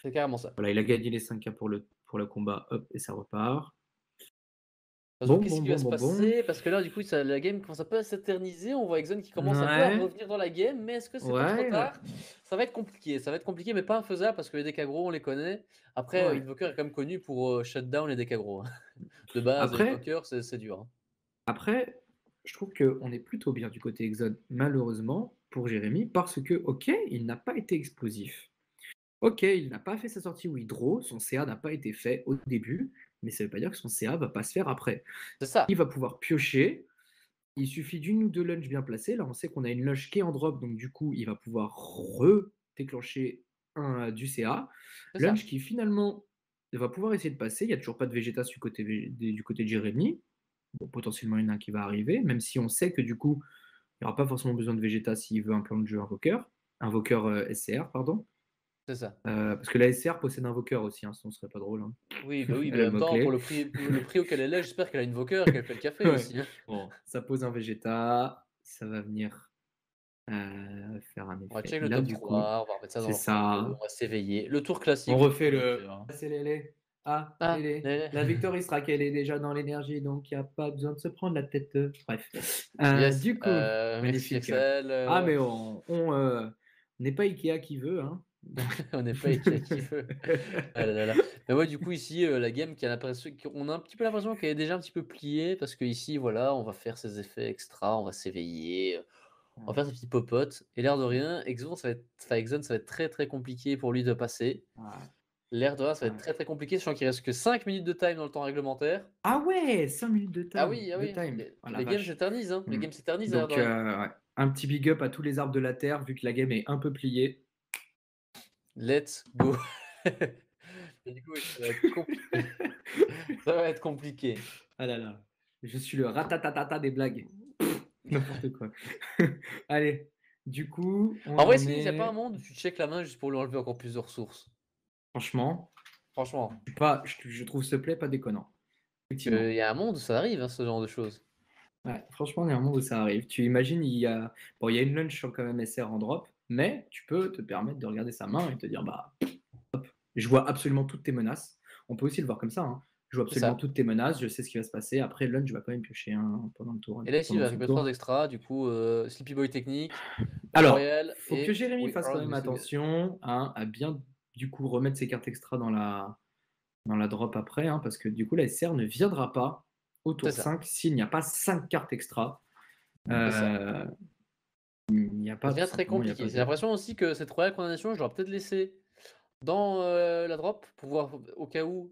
c'est carrément ça. Voilà, il a gagné les 5K pour le combat, hop, et ça repart. De toute façon, Bon, qu'est-ce bon, qui va bon, se bon, bon. passer? Parce que là, du coup, ça la game commence un peu à s'éterniser. On voit Exxon qui commence un peu à Ouais, revenir dans la game, mais est-ce que c'est pas trop ouais, ouais, tard? Ça va être compliqué, mais pas infaisable parce que les decks aggro, on les connaît. Après, ouais. Invoker est quand même connu pour, shut down les decks aggro, hein. De base, Après, Invoker, c'est dur, hein. après, je trouve qu'on est plutôt bien du côté Exxon, malheureusement, pour Jérémy, parce que, ok, il n'a pas été explosif. Ok, il n'a pas fait sa sortie Withdraw, son CA n'a pas été fait au début, mais ça ne veut pas dire que son CA va pas se faire après. C'est ça, Il va pouvoir piocher, il suffit d'une ou deux lunges bien placées. Là, on sait qu'on a une lunge qui est en drop, donc du coup, il va pouvoir re-déclencher du CA. c'est ça. Lunge qui finalement va pouvoir essayer de passer. Il n'y a toujours pas de Vegeta du côté de Jérémy. Bon, potentiellement, il y en a un qui va arriver, même si on sait que du coup, il n'y aura pas forcément besoin de Vegeta s'il veut un plan de jeu invoqueur. Invoqueur SCR, pardon. C'est ça. Parce que la SCR possède Invoker aussi, hein, sinon ce serait pas drôle, hein. Oui, Elle mais a en le même temps, pour mot-clé. le prix auquel elle est, j'espère qu'elle a Invoker et qu'elle fait le café Ouais. aussi, hein. Bon, ça pose un Vegeta, ça va venir faire un On va effet check le là top du coup. 3, on va remettre ça dans C'est le rang 2, ça. on va s'éveiller. Le tour On classique, je refait suppose, bien le sûr, hein. ah c'est Lélé, ah Ah, Lélé. les La Victory Strike, elle est déjà dans l'énergie, donc il y a pas besoin de se prendre la tête, bref. yes, Du coup, merci magnifique. Axel, Ah mais on n'est pas Ikea qui veut, hein. on n'est pas Ikea qui veut. Ah là là là. Mais ouais, du coup, ici, la game qui a l'impression qu'on a un petit peu l'impression qu'elle est déjà un petit peu pliée parce qu'ici, voilà, on va faire ses effets extra, on va s'éveiller, on va Ouais, faire ses petites popotes et l'air de rien, Exon, ça va être très, très compliqué pour lui de passer. ouais, L'air de rien, ça va être ouais. très, très compliqué, sachant qu'il reste que 5 minutes de time dans le temps réglementaire. Ah ouais! 5 minutes Ah de oui, time. les Oh la les games vache. s'éternisent, hein, les Mmh. games s'éternisent à l'air de Donc rien. ouais, un petit big up à tous les arbres de la terre, vu que la game est un peu pliée. Let's go. Et du coup, oui, ça va être compliqué. Ça va être compliqué. Ah là là, je suis le ratatatata des blagues. N'importe quoi. Allez, du coup, En on vrai, en si, il y a pas un est monde où tu check la main juste pour lui enlever encore plus de ressources. franchement, Franchement, je trouve ce play pas déconnant, effectivement. il y a un monde où ça arrive, hein, ce genre de choses. Ouais, franchement, il y a un moment où ça arrive. Tu imagines, il y a une lunch quand même SR en drop, mais tu peux te permettre de regarder sa main et te dire: «Bah, je vois absolument toutes tes menaces». On peut aussi le voir comme ça, hein. Je vois C'est absolument ça. toutes tes menaces, je sais ce qui va se passer. Après, lunch va quand même piocher un pendant le tour, Et là, ici, il pendant va son récupérer 3 tour. extras, du coup, Sleepy Boy technique, Alors, Royal faut que et Jérémy We fasse Are quand in même this together. attention, hein, à bien, du coup, remettre ses cartes extra dans la drop après, hein, parce que du coup, la SR ne viendra pas au C'est tour ça, 5 s'il n'y a pas 5 cartes extra. c'est ça. Euh, il n'y a Ça pas, tout devient très simplement, il n'y a compliqué. pas J'ai de. l'impression aussi que cette Royal Condamnation, je l'aurais peut-être laissée dans, la drop pour voir au cas où,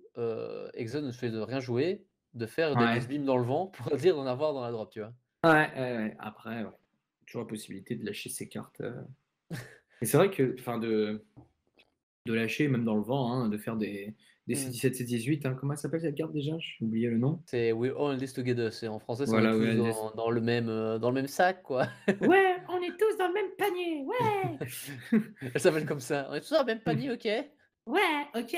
Exxon ne fait de rien jouer, de faire des Ouais, beams dans le vent pour dire d'en avoir dans la drop, tu vois? ouais. Après, ouais. Toujours la possibilité de lâcher ses cartes. Et c'est vrai que, enfin, de lâcher, même dans le vent, hein, de faire des Mmh. C17, C18, hein, comment elle s'appelle cette carte déjà? J'ai oublié le nom. C'est We All in this together, c'est en français, c'est on est Voilà, tous ouais, dans le même sac, quoi. ouais, on est tous dans le même panier, ouais! Elle s'appelle comme ça. On est tous dans le même panier, OK. Ouais, OK.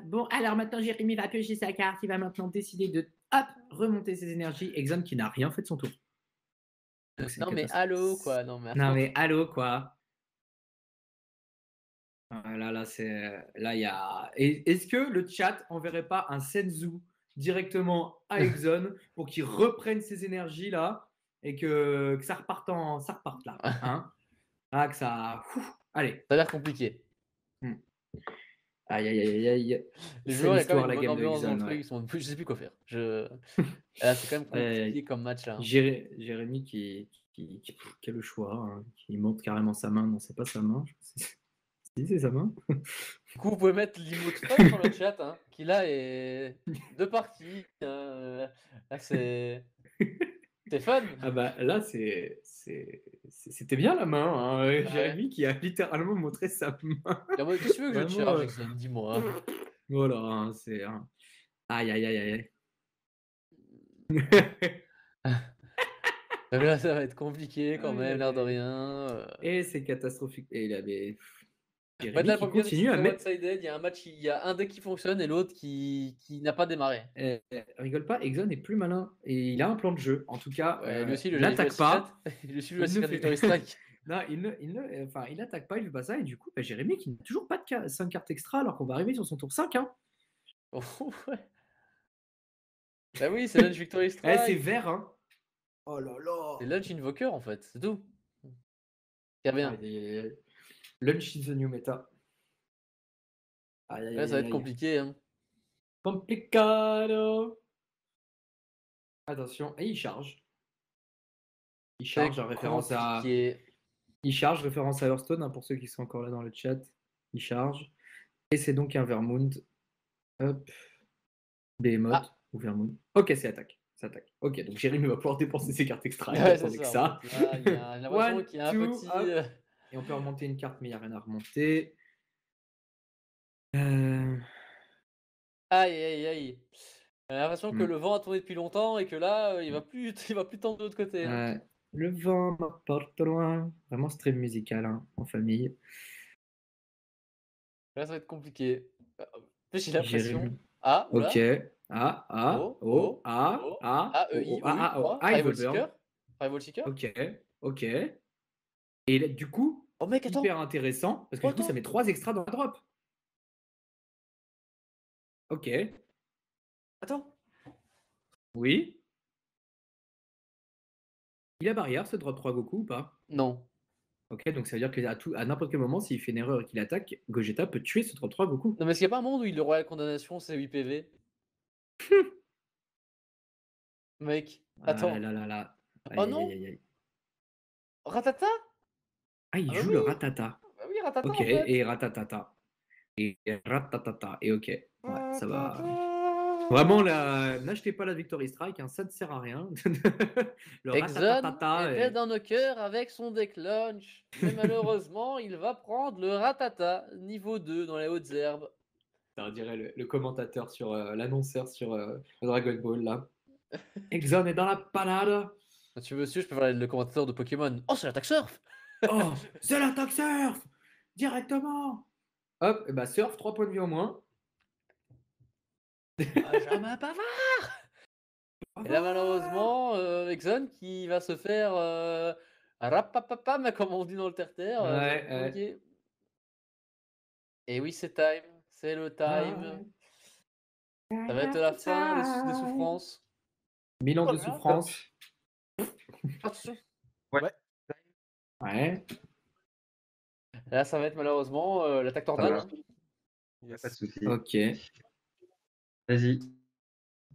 Bon, alors maintenant Jérémy va piocher sa carte, il va maintenant décider de, hop, remonter ses énergies. Exxon qui n'a rien fait de son tour. Donc c'est une Non mais catastrophe. allô, quoi, non mais Non allô. mais allô, quoi? Là, c'est là, il y a est-ce que le chat enverrait pas un Senzu directement à Exxon pour qu'il reprenne ses énergies là et que ça reparte là, hein? Ah que ça allez. Ça a l'air compliqué. Mmh. Aïe, aïe, aïe, aïe, aïe. Les Sale joueurs, il y a quand même histoire une la bonne game de ambiance dans le Exxon, truc, ouais. ils sont je sais plus quoi faire. Ah, c'est quand même Aïe, compliqué comme match là, hein. Jérémy qui a le choix, hein, qui montre carrément sa main. Non, c'est pas sa main. Si, c'est sa main. Du coup, vous pouvez mettre l'emote fun dans le chat, hein, qui là est de partie, là c'est fun. Ah bah là, c'était bien la main, hein. Ah ouais. Jérémy qui a littéralement montré sa main. Il est en mode: «Qu'est-ce que tu veux que je te Vraiment, charge, Exxon? Dis-moi, hein». voilà, hein, c'est un aïe, aïe, aïe, aïe, Donc là, ça va être compliqué quand aïe, même, aïe, l'air de aïe. rien, Et c'est catastrophique. Et il avait En fait, Jérémy là, le qui problème, c'est que si continue à c'est mettre. one-sided, il y a un deck qui fonctionne et l'autre qui n'a pas démarré. Rigole pas, Exxon est plus malin et il a un plan de jeu. En tout cas, Ouais, lui aussi, il il joue à n'attaque Secret. pas. Lui aussi, il joue à Il ne Secret fait Victory Strike. non, enfin, il attaque pas, il fait pas ça et du coup, bah, Jérémy qui n'a toujours pas de 5 cartes extra alors qu'on va arriver sur son tour 5, hein. Oh, ouais. Bah oui, c'est Lunge Victory C'est Strike. vert, hein. Oh là C'est là. Lunge Invoker, en fait, c'est tout. Très bien. Aïe, aïe, aïe. Lunch is the new meta. Aïe, aïe, Là, ça aïe, va aïe, être aïe. compliqué, hein. Complicado. Attention, et il charge. Il charge, C'est référence à. compliqué. Il charge, référence à Hearthstone, hein, pour ceux qui sont encore là dans le chat. Il charge. Et c'est donc un Vermount. Hop. Ah, Behemoth ou Vermount. Ok, c'est attaque. C'est attaque. Ok, donc Jérémy va pouvoir dépenser ses cartes extra. Il ouais, c'est attendait que ça, en fait. ça. Là, j'ai l'impression One, qu'il y a un two, petit. hop. Et on peut remonter une carte, mais il n'y a rien à remonter. Euh, Aïe, aïe, aïe. J'ai l'impression que hmm. le vent a tourné depuis longtemps et que là, il va plus tendre de l'autre côté, hein. Le vent m'emporte loin. Vraiment stream musical, hein, en famille. Là, ça va être compliqué. J'ai l'impression. Jérémy. Ah, Ok. oula. A, A, O, O, O, A, O, A, A, E, O, O, I, O, A, U, A, O. 3. A, il veut Rival burn. Seeker. Rival Seeker. Ok. Ok. Et là, du coup, Oh, mec, attends. hyper intéressant, parce que Oh, du coup, ça attends. met 3 extras dans la drop. Ok. Attends. Oui. Il a barrière, ce drop 3 Goku ou pas? Non. Ok, donc ça veut dire qu'à n'importe quel moment, s'il fait une erreur et qu'il attaque, Gogeta peut tuer ce drop 3 Goku. Non, mais est-ce qu'il n'y a pas un monde où il aurait la condamnation, c'est 8 PV? Mec, Ah là attends. là là là. Oh Aïe aïe aïe non? aïe aïe. Ratata? Ah, il Ah bah joue oui. le ratata. Bah oui, Ratata Ok, en fait. et ratatata. Et ratatata. Et ok. Ouais, ça va. Ratata. Vraiment, n'achetez pas la Victory Strike, hein, ça ne sert à rien. Le Exxon ratatatata. était dans nos cœurs avec son déclenche, mais malheureusement, il va prendre le Ratata, niveau 2 dans les hautes herbes. Ça dirait le commentateur sur l'annonceur sur le Dragon Ball là. Exxon est dans la panade. Si tu veux, monsieur, je peux faire le commentateur de Pokémon. Oh, c'est l'attaque surf! Oh, c'est l'attaque surf directement. Hop, et bah surf, 3 points de vie en moins. Benjamin Pavard! Et là, malheureusement, Exxon qui va se faire rapapapam, comme on dit dans le terre-terre, Ouais, ça va être ouais. compliqué. Et oui, c'est time, c'est le time. Ça va être la fin des souffrances. 1000 ans Oh de là là, souffrance. attention. Ouais. Ouais. Ouais. Là, ça va être malheureusement l'attaque Ça tornade. marche. Hein. Pas de Yes. souci. Ok. Vas-y.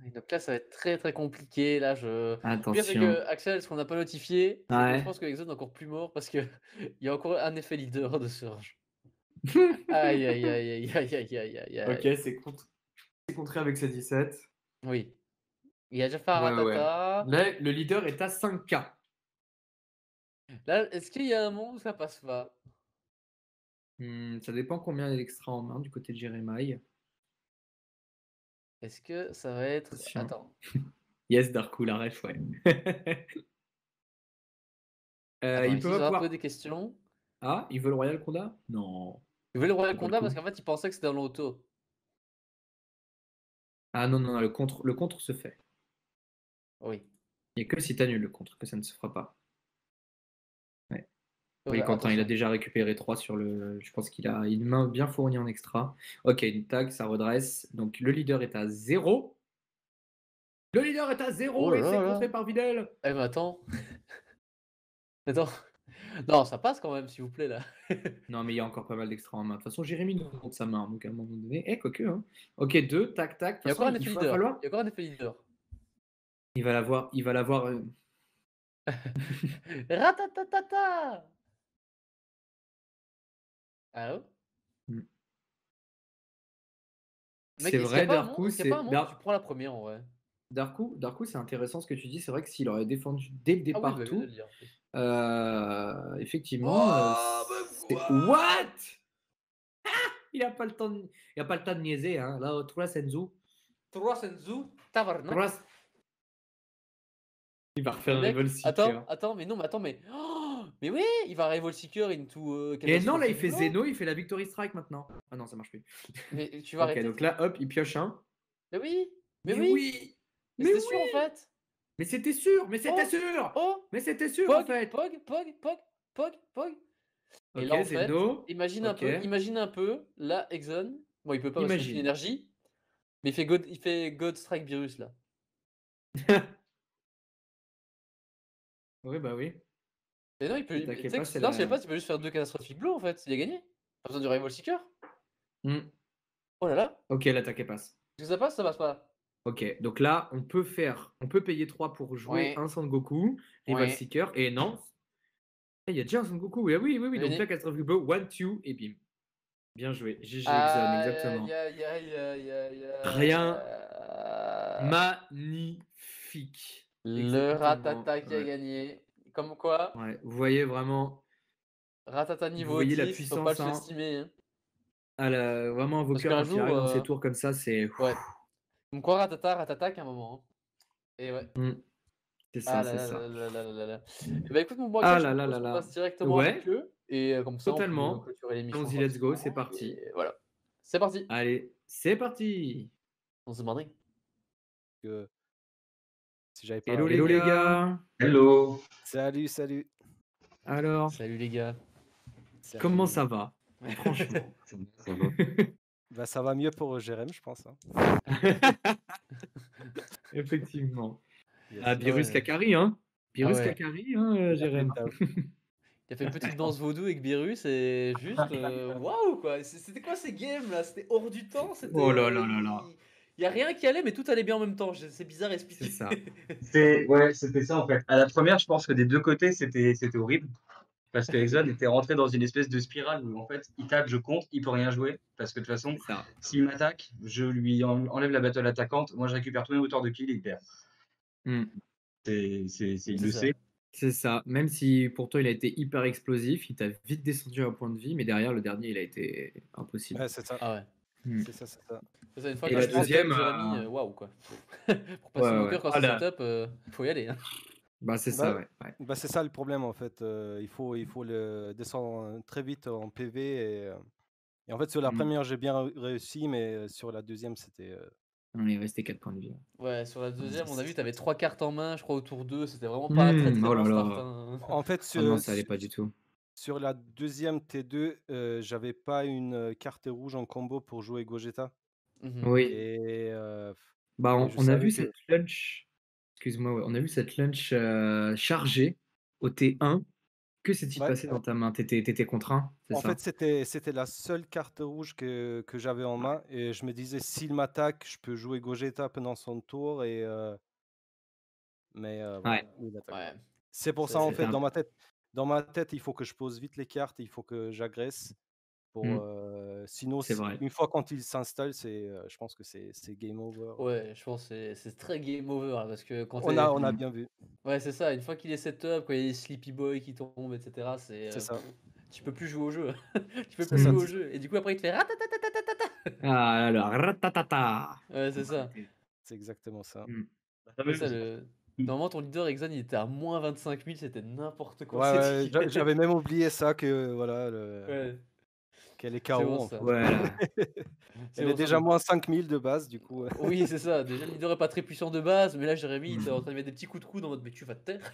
Et donc là, ça va être très très compliqué. Là, Le pire, c'est Attention. que Axel, ce qu'on n'a pas notifié, c'est que Ouais. je pense que Exxon est encore plus mort parce qu'il y a encore un effet leader de Surge. Aïe, aïe, aïe, aïe, aïe, aïe, aïe, aïe, Ok, aïe. c'est contré avec ses 17. Oui. Il a déjà fait un Ouais, ouais. ratata. Là, le leader est à 5K. Là, est-ce qu'il y a un monde où ça passe pas? Ça dépend combien il y a d'extra en main du côté de Jérémy. Est-ce que ça va être. Attention. Attends. Yes, Darkou, la ref, ouais. Attends, il ici, peut ils pas ont un pouvoir. peu des questions. Ah, il veut le Royal Conda? Non. Il veut le Royal C'est pas le Conda parce coup. qu'en fait, il pensait que c'était dans l'auto. Ah non, non, non, le contre se fait. Oui. Il n'y a que si t'annules le contre que ça ne se fera pas. Ouais. Oui, Ouais, Quentin, il a attention. déjà récupéré 3 sur le. Je pense qu'il a une main bien fournie en extra. Ok, une tag, ça redresse. Donc le leader est à 0. Le leader est à 0 Oh là et là c'est là. contré par Videl. Eh mais attends. Attends. Non, ça passe quand même, s'il vous plaît, là. Non, mais il y a encore pas mal d'extra en main. De toute façon, Jérémy nous montre sa main, donc à un moment donné. Eh, quoique, hein. Ok, 2, tac, tac. De toute Il y a façon, encore un il effet va leader. falloir. Il y a encore un effet leader. Il va l'avoir. Il va l'avoir. Ratatatata! Allô? Hmm. Mec, C'est est-ce qu'il y a vrai, pas un monde? Darkou, Est-ce qu'il y a pas un c'est. monde où tu prends la première en vrai? Darkou, c'est intéressant ce que tu dis. C'est vrai que s'il aurait défendu dès le Ah oui, départ bah, bien de le tout, dire en plus. effectivement, Oh, mais c'est. quoi? What? Il a pas le temps de, il a pas le temps de niaiser, hein. Là, 3 Senzu. 3 Senzu, tabarnak. 3. Il va refaire un Mec, Rival attends, Seeker. attends, mais non, mais attends, mais. Oh, mais oui, il va Rival Seeker into Et non, là, il catastrophique fait blanc. Zeno, il fait la Victory Strike maintenant. Ah non, ça marche plus. Mais tu vas Ok, arrêter. donc là, hop, il pioche un. Mais oui, mais Mais oui, oui! mais Mais c'était sûr en oui! fait. Mais c'était sûr! Mais c'était Oh, sûr! oh, Mais c'était sûr en Pog, fait! Pog, Pog, Pog, Pog, Pog. Et Ok, là, en fait, Zeno. Ok. imagine un peu, là, Exxon. Bon, il peut pas parce qu'il a aucune Imagine. énergie, mais il fait God Strike Virus là. Oui, bah oui. Mais non, il peut. Ne Tu t'inquiète sais pas, que c'est non, je sais la. pas, il peut juste faire 2 catastrophiques bleus en fait, il a gagné. Pas besoin du Rival Seeker. Hmm. Oh là là, Ok, l'attaque passe. est-ce que ça passe pas? Ok, donc là, on peut payer 3 pour jouer Ouais, un Sangoku, Rival ouais. Seeker, et non. Il y a déjà un Sangoku, oui, oui, oui, oui. Donc là, Venez. catastrophique bleu, 1, 2, et bim. Bien joué. GG Exxon, Aïe, aïe, exactement. aïe, aïe, aïe, aïe, Rien. aïe. Magnifique. Le Exactement. Ratata qui a Ouais. gagné. Comme quoi, Ouais. Vous voyez vraiment, Ratata vous niveau voyez la 10, faut pas le puissance, hein. sous-estimer. Hein. Vraiment, Parce Invoker, qu'un quand il jour, arrive dans ses tours comme ça, c'est. ouais. Comme quoi Ratata qu'à un moment. Hein. Et ouais. Hmm. C'est Ah ça, là c'est là ça. là là là là là là. Eh ben écoute mon bon Ah Axel, je là là propose là qu'on passe là. directement avec Ouais, eux. Et comme ça, on peut totalement. clôturer l'émission Allons-y, let's go, c'est tranquillement. parti. Et voilà. C'est parti. Allez, c'est parti. On se demandait. Que si j'avais pas. Hello les gars. Hello. Salut. Alors, Salut les gars. comment Salut. ça va? Franchement. Ça va. Bah, ça va mieux pour Jérém, je pense. Hein. Effectivement. Yes. Ah, Birus ouais. Kakari, hein? Birus ouais. Kakari, hein, Jérém? Il a fait une petite danse vaudou avec Beerus et juste waouh quoi. C'était quoi ces games là? C'était hors du temps. C'était. Oh là là là là. Il y a rien qui allait, mais tout allait bien en même temps. C'est bizarre à expliquer. C'est ça. Ouais, c'était ça en fait. À la première, je pense que des deux côtés, c'était horrible. Parce que Exxon était rentré dans une espèce de spirale où en fait, il tape, je compte, il peut rien jouer. Parce que de toute façon, C'est ça. s'il m'attaque, je lui enlève la battle attaquante. Moi, je récupère tous mes moteurs de kill et il perd. Hmm. Il le ça. sait. C'est ça. Même si pour toi il a été hyper explosif, il t'a vite descendu à un point de vie, mais derrière le dernier il a été impossible. Ouais, c'est ça. Ah ouais. Hmm. C'est ça. C'est ça, une fois Et que la tu setup deuxième, Jérémy, waouh quoi. Pour passer Ouais, mon ouais. cœur quand Ah c'est là. setup, faut y aller. Hein. Bah c'est ça, ouais. Ouais. Bah, c'est ça le problème en fait. Il faut le descendre très vite en PV et en fait sur la Mm. première j'ai bien réussi, mais sur la deuxième c'était. On est resté 4 points de vie. Ouais, sur la deuxième, on a vu, c'est- t'avais 3 cartes en main, je crois, autour d'eux. C'était vraiment pas un très Oh là bon là. start. Hein. En fait Ah non, ça allait pas du tout. sur la deuxième T2, j'avais pas une carte rouge en combo pour jouer Gogeta. Mhm. Oui. Et, Bah et je on a savais vu que. cette lunch. Excuse-moi, ouais, on a vu cette lunch chargée au T1. Que s'est-il Ouais, passé dans ta main? T'étais contraint, c'est en ça? fait, c'était la seule carte rouge que j'avais en main. Et je me disais, s'il m'attaque, je peux jouer Gogeta pendant son tour. Mais Ouais. voilà, il n'attaque Ouais. pas. C'est pour ça, en C'est- fait, un- dans ma tête, il faut que je pose vite les cartes, il faut que j'agresse. Pour, sinon, C'est vrai. une fois quand il s'installe, je pense que c'est game over. Ouais, je pense que c'est très game over là, parce que quand On t'es. a bien vu, Ouais, c'est ça, une fois qu'il est setup, quand il y a les Sleepy Boy qui tombent, etc., c'est ça. tu peux plus jouer au jeu. Tu peux C'est plus ça. jouer au jeu. Et du coup, après, il te fait ratatatatata. Ah alors, ratatata. Ouais, c'est ça. C'est exactement ça. Hmm. C'est ça le. Normalement, ton leader Exxon, il était à moins 25 000, c'était n'importe quoi. Ouais, ouais, cette game. j'avais même oublié ça, que voilà, Ouais, qu'elle est c'est KO bon en ça. fait. Voilà. C'est Elle bon est ça, déjà donc. moins 5000 de base, du coup. Oui, c'est ça. Déjà, le leader est pas très puissant de base, mais là, Jérémy, il était en train de mettre des petits coups de coude en mode, mais tu vas te taire.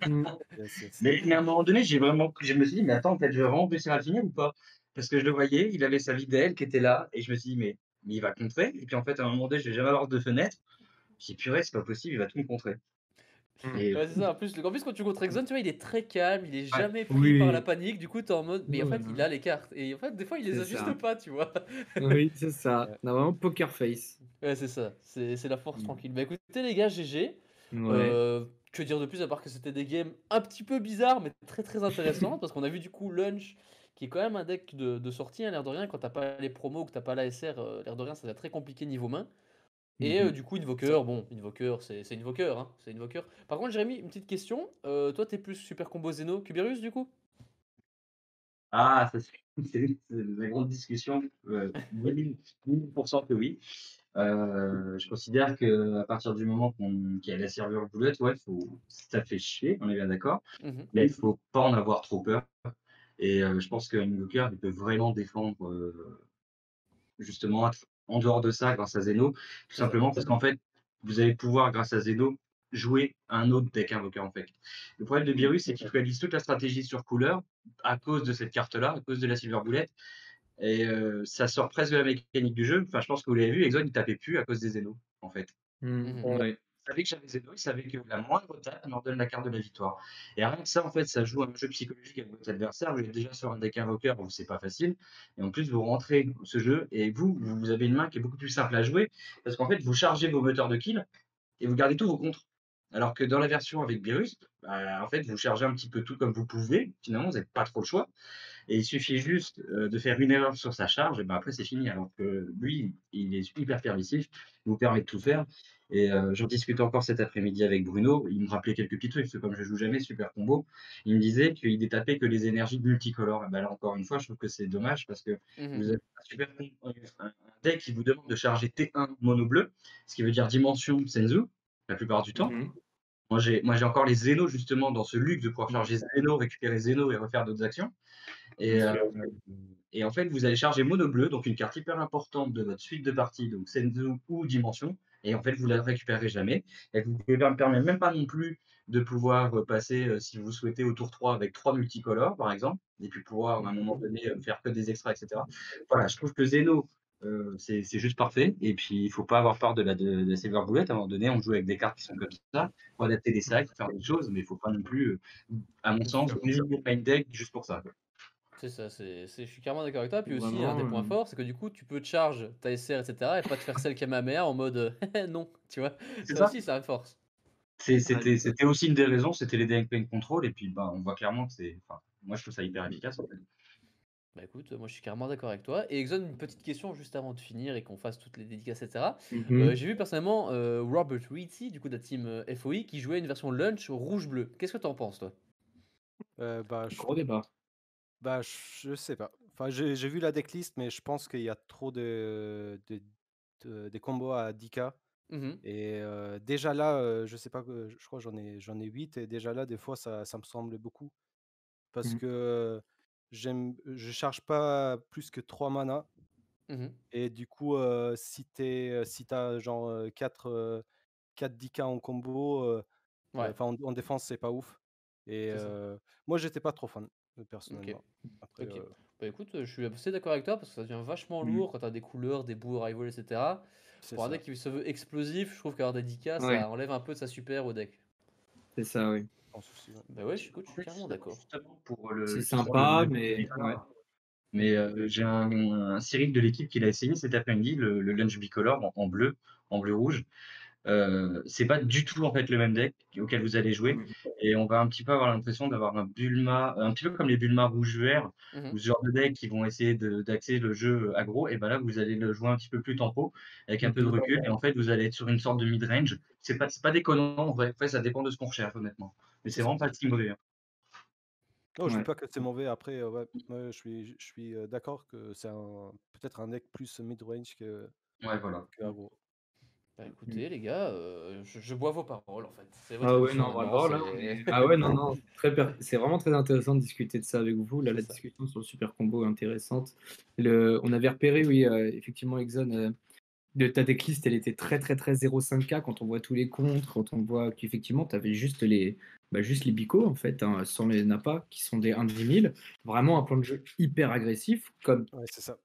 Hmm. Yes. Mais à un moment donné, je me suis dit, mais attends, en fait, je vais vraiment réussir à le finir ou pas? Parce que je le voyais, il avait sa vie d'elle qui était là, et je me suis dit, mais il va contrer. Et puis en fait, à un moment donné, je vais jamais avoir de fenêtre. J'ai dit, purée, c'est pas possible, il va tout me contrer. Et Ouais, c'est ça. En plus, quand tu contre Exxon, tu vois, il est très calme, il est Ouais. jamais pris par la Oui. panique. Du coup, t'es en mode, mais en fait, il a les cartes. Et en fait, des fois, il les C'est ajuste ça. pas, tu vois. Oui, c'est ça. Ouais. On a vraiment poker face. Ouais, c'est ça. C'est la force Mm. tranquille. Bah écoutez, les gars, GG. Ouais. Que dire de plus à part que c'était des games un petit peu bizarres, mais très très intéressantes. Parce qu'on a vu du coup Lunch, qui est quand même un deck de sortie, hein, l'air de rien. Quand t'as pas les promos ou que t'as pas la SR, l'air de rien, ça va être très compliqué niveau main. Et Mhm. du coup, Invoker, bon, Invoker, c'est Invoker, hein, c'est Invoker. Par contre, Jérémy, une petite question. Toi, t'es plus Super Combo Zeno que Beerus, du coup? ah, ça, c'est la grande discussion. 1000% que oui. Je considère que à partir du moment qu'il y a la serveur boulette, ouais, ça fait chier, on est bien d'accord. Mhm. Mais il faut pas en avoir trop peur. Et je pense qu'un Invoker, il peut vraiment défendre justement en dehors de ça grâce à Zeno. Tout C'est ça. simplement parce qu'en fait, vous allez pouvoir, grâce à Zeno, jouer un autre deck Invoker en fait. Le problème de Beerus, c'est qu'il focalise toute la stratégie sur couleur à cause de cette carte-là, à cause de la Silver Bullet. Et ça sort presque de la mécanique du jeu. Enfin, je pense que vous l'avez vu, Exxon, il tapait plus à cause des Zeno, en fait. Mhm. Ouais. Il savait que j'avais Zeno, il savait que la moindre tape me redonne la carte de la victoire. Et rien que ça, en fait, ça joue un jeu psychologique avec votre adversaire. Vous êtes déjà sur un deck invoqueur où c'est pas facile. Et en plus, vous rentrez ce jeu et vous avez une main qui est beaucoup plus simple à jouer parce qu'en fait, vous chargez vos moteurs de kill et vous gardez tous vos contres. Alors que dans la version avec Beerus, bah, en fait, vous chargez un petit peu tout comme vous pouvez. Finalement, vous n'avez pas trop le choix. Et il suffit juste de faire une erreur sur sa charge, et ben après c'est fini. Alors que lui, il est hyper permissif, il vous permet de tout faire. Et j'en discutais encore cet après-midi avec Bruno, il me rappelait quelques petits trucs, parce que comme je joue jamais super combo, il me disait qu'il détapait que les énergies multicolores. Et ben là encore une fois, je trouve que c'est dommage parce que Mhm. vous avez un deck qui vous demande de charger T1 mono bleu, ce qui veut dire dimension Senzu, la plupart du temps. Mhm. Moi j'ai encore les Zénos justement dans ce luxe de pouvoir charger Zéno, récupérer Zéno et refaire d'autres actions. Et, Bien sûr. et en fait, vous allez charger Mono Bleu, donc une carte hyper importante de votre suite de parties, donc Senzu ou Dimension. Et en fait, vous la récupérez jamais. Et vous ne permet même pas non plus de pouvoir passer, si vous souhaitez, au tour 3 avec 3 multicolores, par exemple, et puis pouvoir à un moment donné faire que des extras, etc. Voilà, je trouve que Zeno, c'est juste parfait. Et puis, il ne faut pas avoir peur de la Silver Bullet. À un moment donné, on joue avec des cartes qui sont comme ça, pour adapter des sacs, pour faire des choses, mais il ne faut pas non plus, à mon sens, limiter le main deck juste pour ça. C'est ça, je suis carrément d'accord avec toi. Puis aussi, un des Vraiment, points forts, c'est que du coup, tu peux charge ta SR, etc. et pas te faire celle qui est ma mère en mode non, tu vois. C'est Ça ça. aussi, ça a une force. C'était aussi une des raisons, c'était les deck plane control, et puis bah, on voit clairement que moi je trouve ça hyper efficace en fait. Bah écoute, moi je suis carrément d'accord avec toi. Et Exxon, une petite question juste avant de finir et qu'on fasse toutes les dédicaces, etc. J'ai vu personnellement Robert Reedsy, du coup de la team FOI, qui jouait une version lunch rouge-bleu. Qu'est-ce que t'en penses, toi? Gros débat. Je sais pas. Enfin, j'ai vu la decklist, mais je pense qu'il y a trop des combos à 10K. Mhm. Et déjà là, je sais pas, je crois que j'en ai 8, et déjà là, des fois, ça me semble beaucoup. Parce Mhm. que je charge pas plus que 3 mana. Mhm. Et du coup, si t'as genre 4 10K en combo, Ouais, enfin en défense, c'est pas ouf. Et c'est ça. moi, j'étais pas trop fan, Ok. personnellement. Après, Ok. Bah écoute, je suis assez d'accord avec toi parce que ça devient vachement lourd quand t'as des couleurs, des bouts rival, etc. c'est Pour un ça. deck qui se veut explosif, je trouve qu'avoir des 10K, Ouais, ça enlève un peu de sa super au deck. c'est ça, oui. Sans souci, ouais. Bah ouais, écoute, je En suis fait, carrément d'accord. justement pour C'est justement sympa, le mais ouais. mais j'ai un Cyril de l'équipe qui l'a essayé cet après-midi, le lunch bicolore en bleu-rouge. C'est pas du tout en fait le même deck auquel vous allez jouer, et on va un petit peu avoir l'impression d'avoir un Bulma, un petit peu comme les Bulma rouge-vert, Mhm. ou ce genre de deck qui vont essayer d'axer le jeu aggro, et ben là vous allez le jouer un petit peu plus tempo, avec un peu de recul, et en fait vous allez être sur une sorte de mid-range. C'est pas déconnant, en vrai, ça dépend de ce qu'on recherche honnêtement. Mais C'est c'est ça. vraiment pas si mauvais, hein. Non, je dis Ouais. pas que c'est mauvais. Après, ouais, je suis d'accord que c'est peut-être un deck plus mid-range Ouais, voilà. que aggro. Bah écoutez, les gars, je bois vos paroles en fait. C'est votre Ah ouais, émission non, maintenant, vraiment, là, ah ouais, non, non, c'est vraiment très intéressant de discuter de ça avec vous. Là, C'est la ça. discussion sur le super combo est intéressante. On avait repéré, oui, effectivement, Exxon, ta decklist, elle était très, très, très 0,5K quand on voit tous les contres, quand on voit qu'effectivement, tu avais juste juste les bicos, en fait, hein, sans les napas, qui sont des 1 de 10 000. Vraiment un plan de jeu hyper agressif, comme Ouais, c'est ça.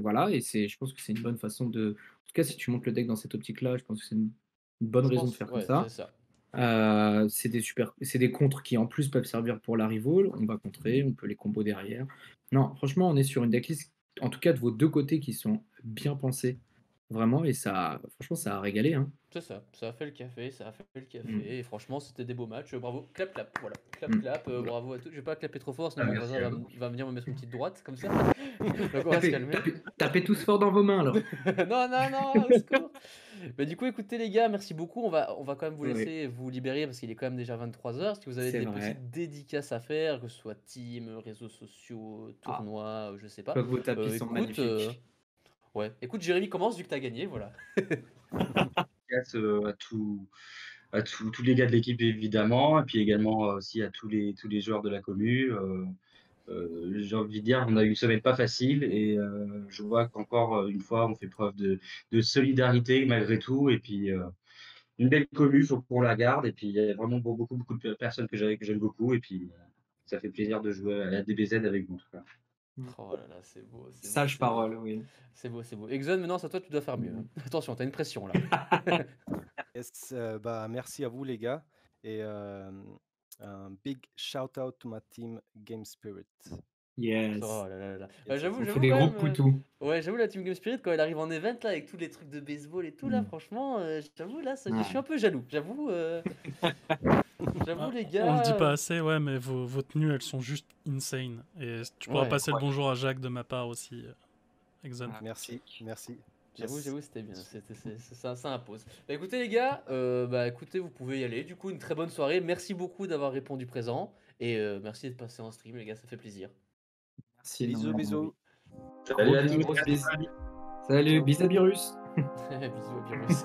voilà, et je pense que c'est une bonne façon de. En tout cas, si tu montes le deck dans cette optique-là, je pense que c'est une bonne Je raison de pense, faire comme ouais, c'est ça. ça. C'est des contres qui en plus peuvent servir pour la reroll. On va contrer, on peut les combos derrière. Non, franchement, on est sur une decklist, en tout cas de vos deux côtés, qui sont bien pensés. Vraiment, et franchement, ça a régalé. Hein. C'est ça. Ça a fait le café, ça a fait le Mm. café. Et franchement, c'était des beaux matchs. Bravo. Clap, clap. Voilà. Clap, Mm. clap. Voilà. Bravo à tous. Je vais pas clapper trop fort, Ah, sinon mon merci voisin à vous. va venir me mettre une petite droite comme ça. Donc on va se calmer. Tapez tous fort dans vos mains, alors. Non, non, non, au secours. Bah, du coup, écoutez les gars, merci beaucoup. On va quand même vous Oui, laisser vous libérer parce qu'il est quand même déjà 23h. Si vous avez c'est des vrai. petites dédicaces à faire, que ce soit team, réseaux sociaux, Ah, tournois, je sais je pas. vois que vos tapis sont Écoute, magnifiques. ouais. Écoute, Jérémy, commence vu que t'as gagné, voilà. Dédicace, à tous les gars de l'équipe évidemment, et puis également aussi à tous les joueurs de la commu. J'ai envie de dire, on a eu une semaine pas facile, et je vois qu'encore une fois, on fait preuve de solidarité malgré tout, et puis une belle commu, faut qu'on la garde, et puis il y a vraiment beaucoup de personnes que j'aime beaucoup, et puis ça fait plaisir de jouer à la DBZ avec vous en tout cas. Mm. Oh là là, c'est beau, c'est beau, Sage c'est beau. parole, oui. C'est beau, c'est beau. Exxon, maintenant, c'est à toi, tu dois faire mieux. Hein. Attention, t'as une pression là. Yes, merci à vous, les gars. Et un big shout out to ma team Game Spirit. Yes. Oh là là là. Yes, On fait J'avoue des quand gros même. poutous. Ouais, j'avoue, la Team Game Spirit, quand elle arrive en event là, avec tous les trucs de baseball et tout, là, Mm. franchement, j'avoue, là, je Ouais. suis un peu jaloux. J'avoue, Ah, les on le dit gars. pas assez, ouais, mais vos tenues, elles sont juste insane. Et tu pourras Ouais, passer le bonjour à Jacques de ma part aussi, Exxon. Ah, merci, merci. j'avoue, Yes. c'était bien. Ça impose. Bah écoutez, les gars, écoutez, vous pouvez y aller. Du coup, une très bonne soirée. Merci beaucoup d'avoir répondu présent. Et merci de passer en stream, les gars, ça fait plaisir. Merci Bisous, énormément. bisous. Salut à tous. Grosse bise. Salut, Ciao. bis à Virus. Bisous à Virus.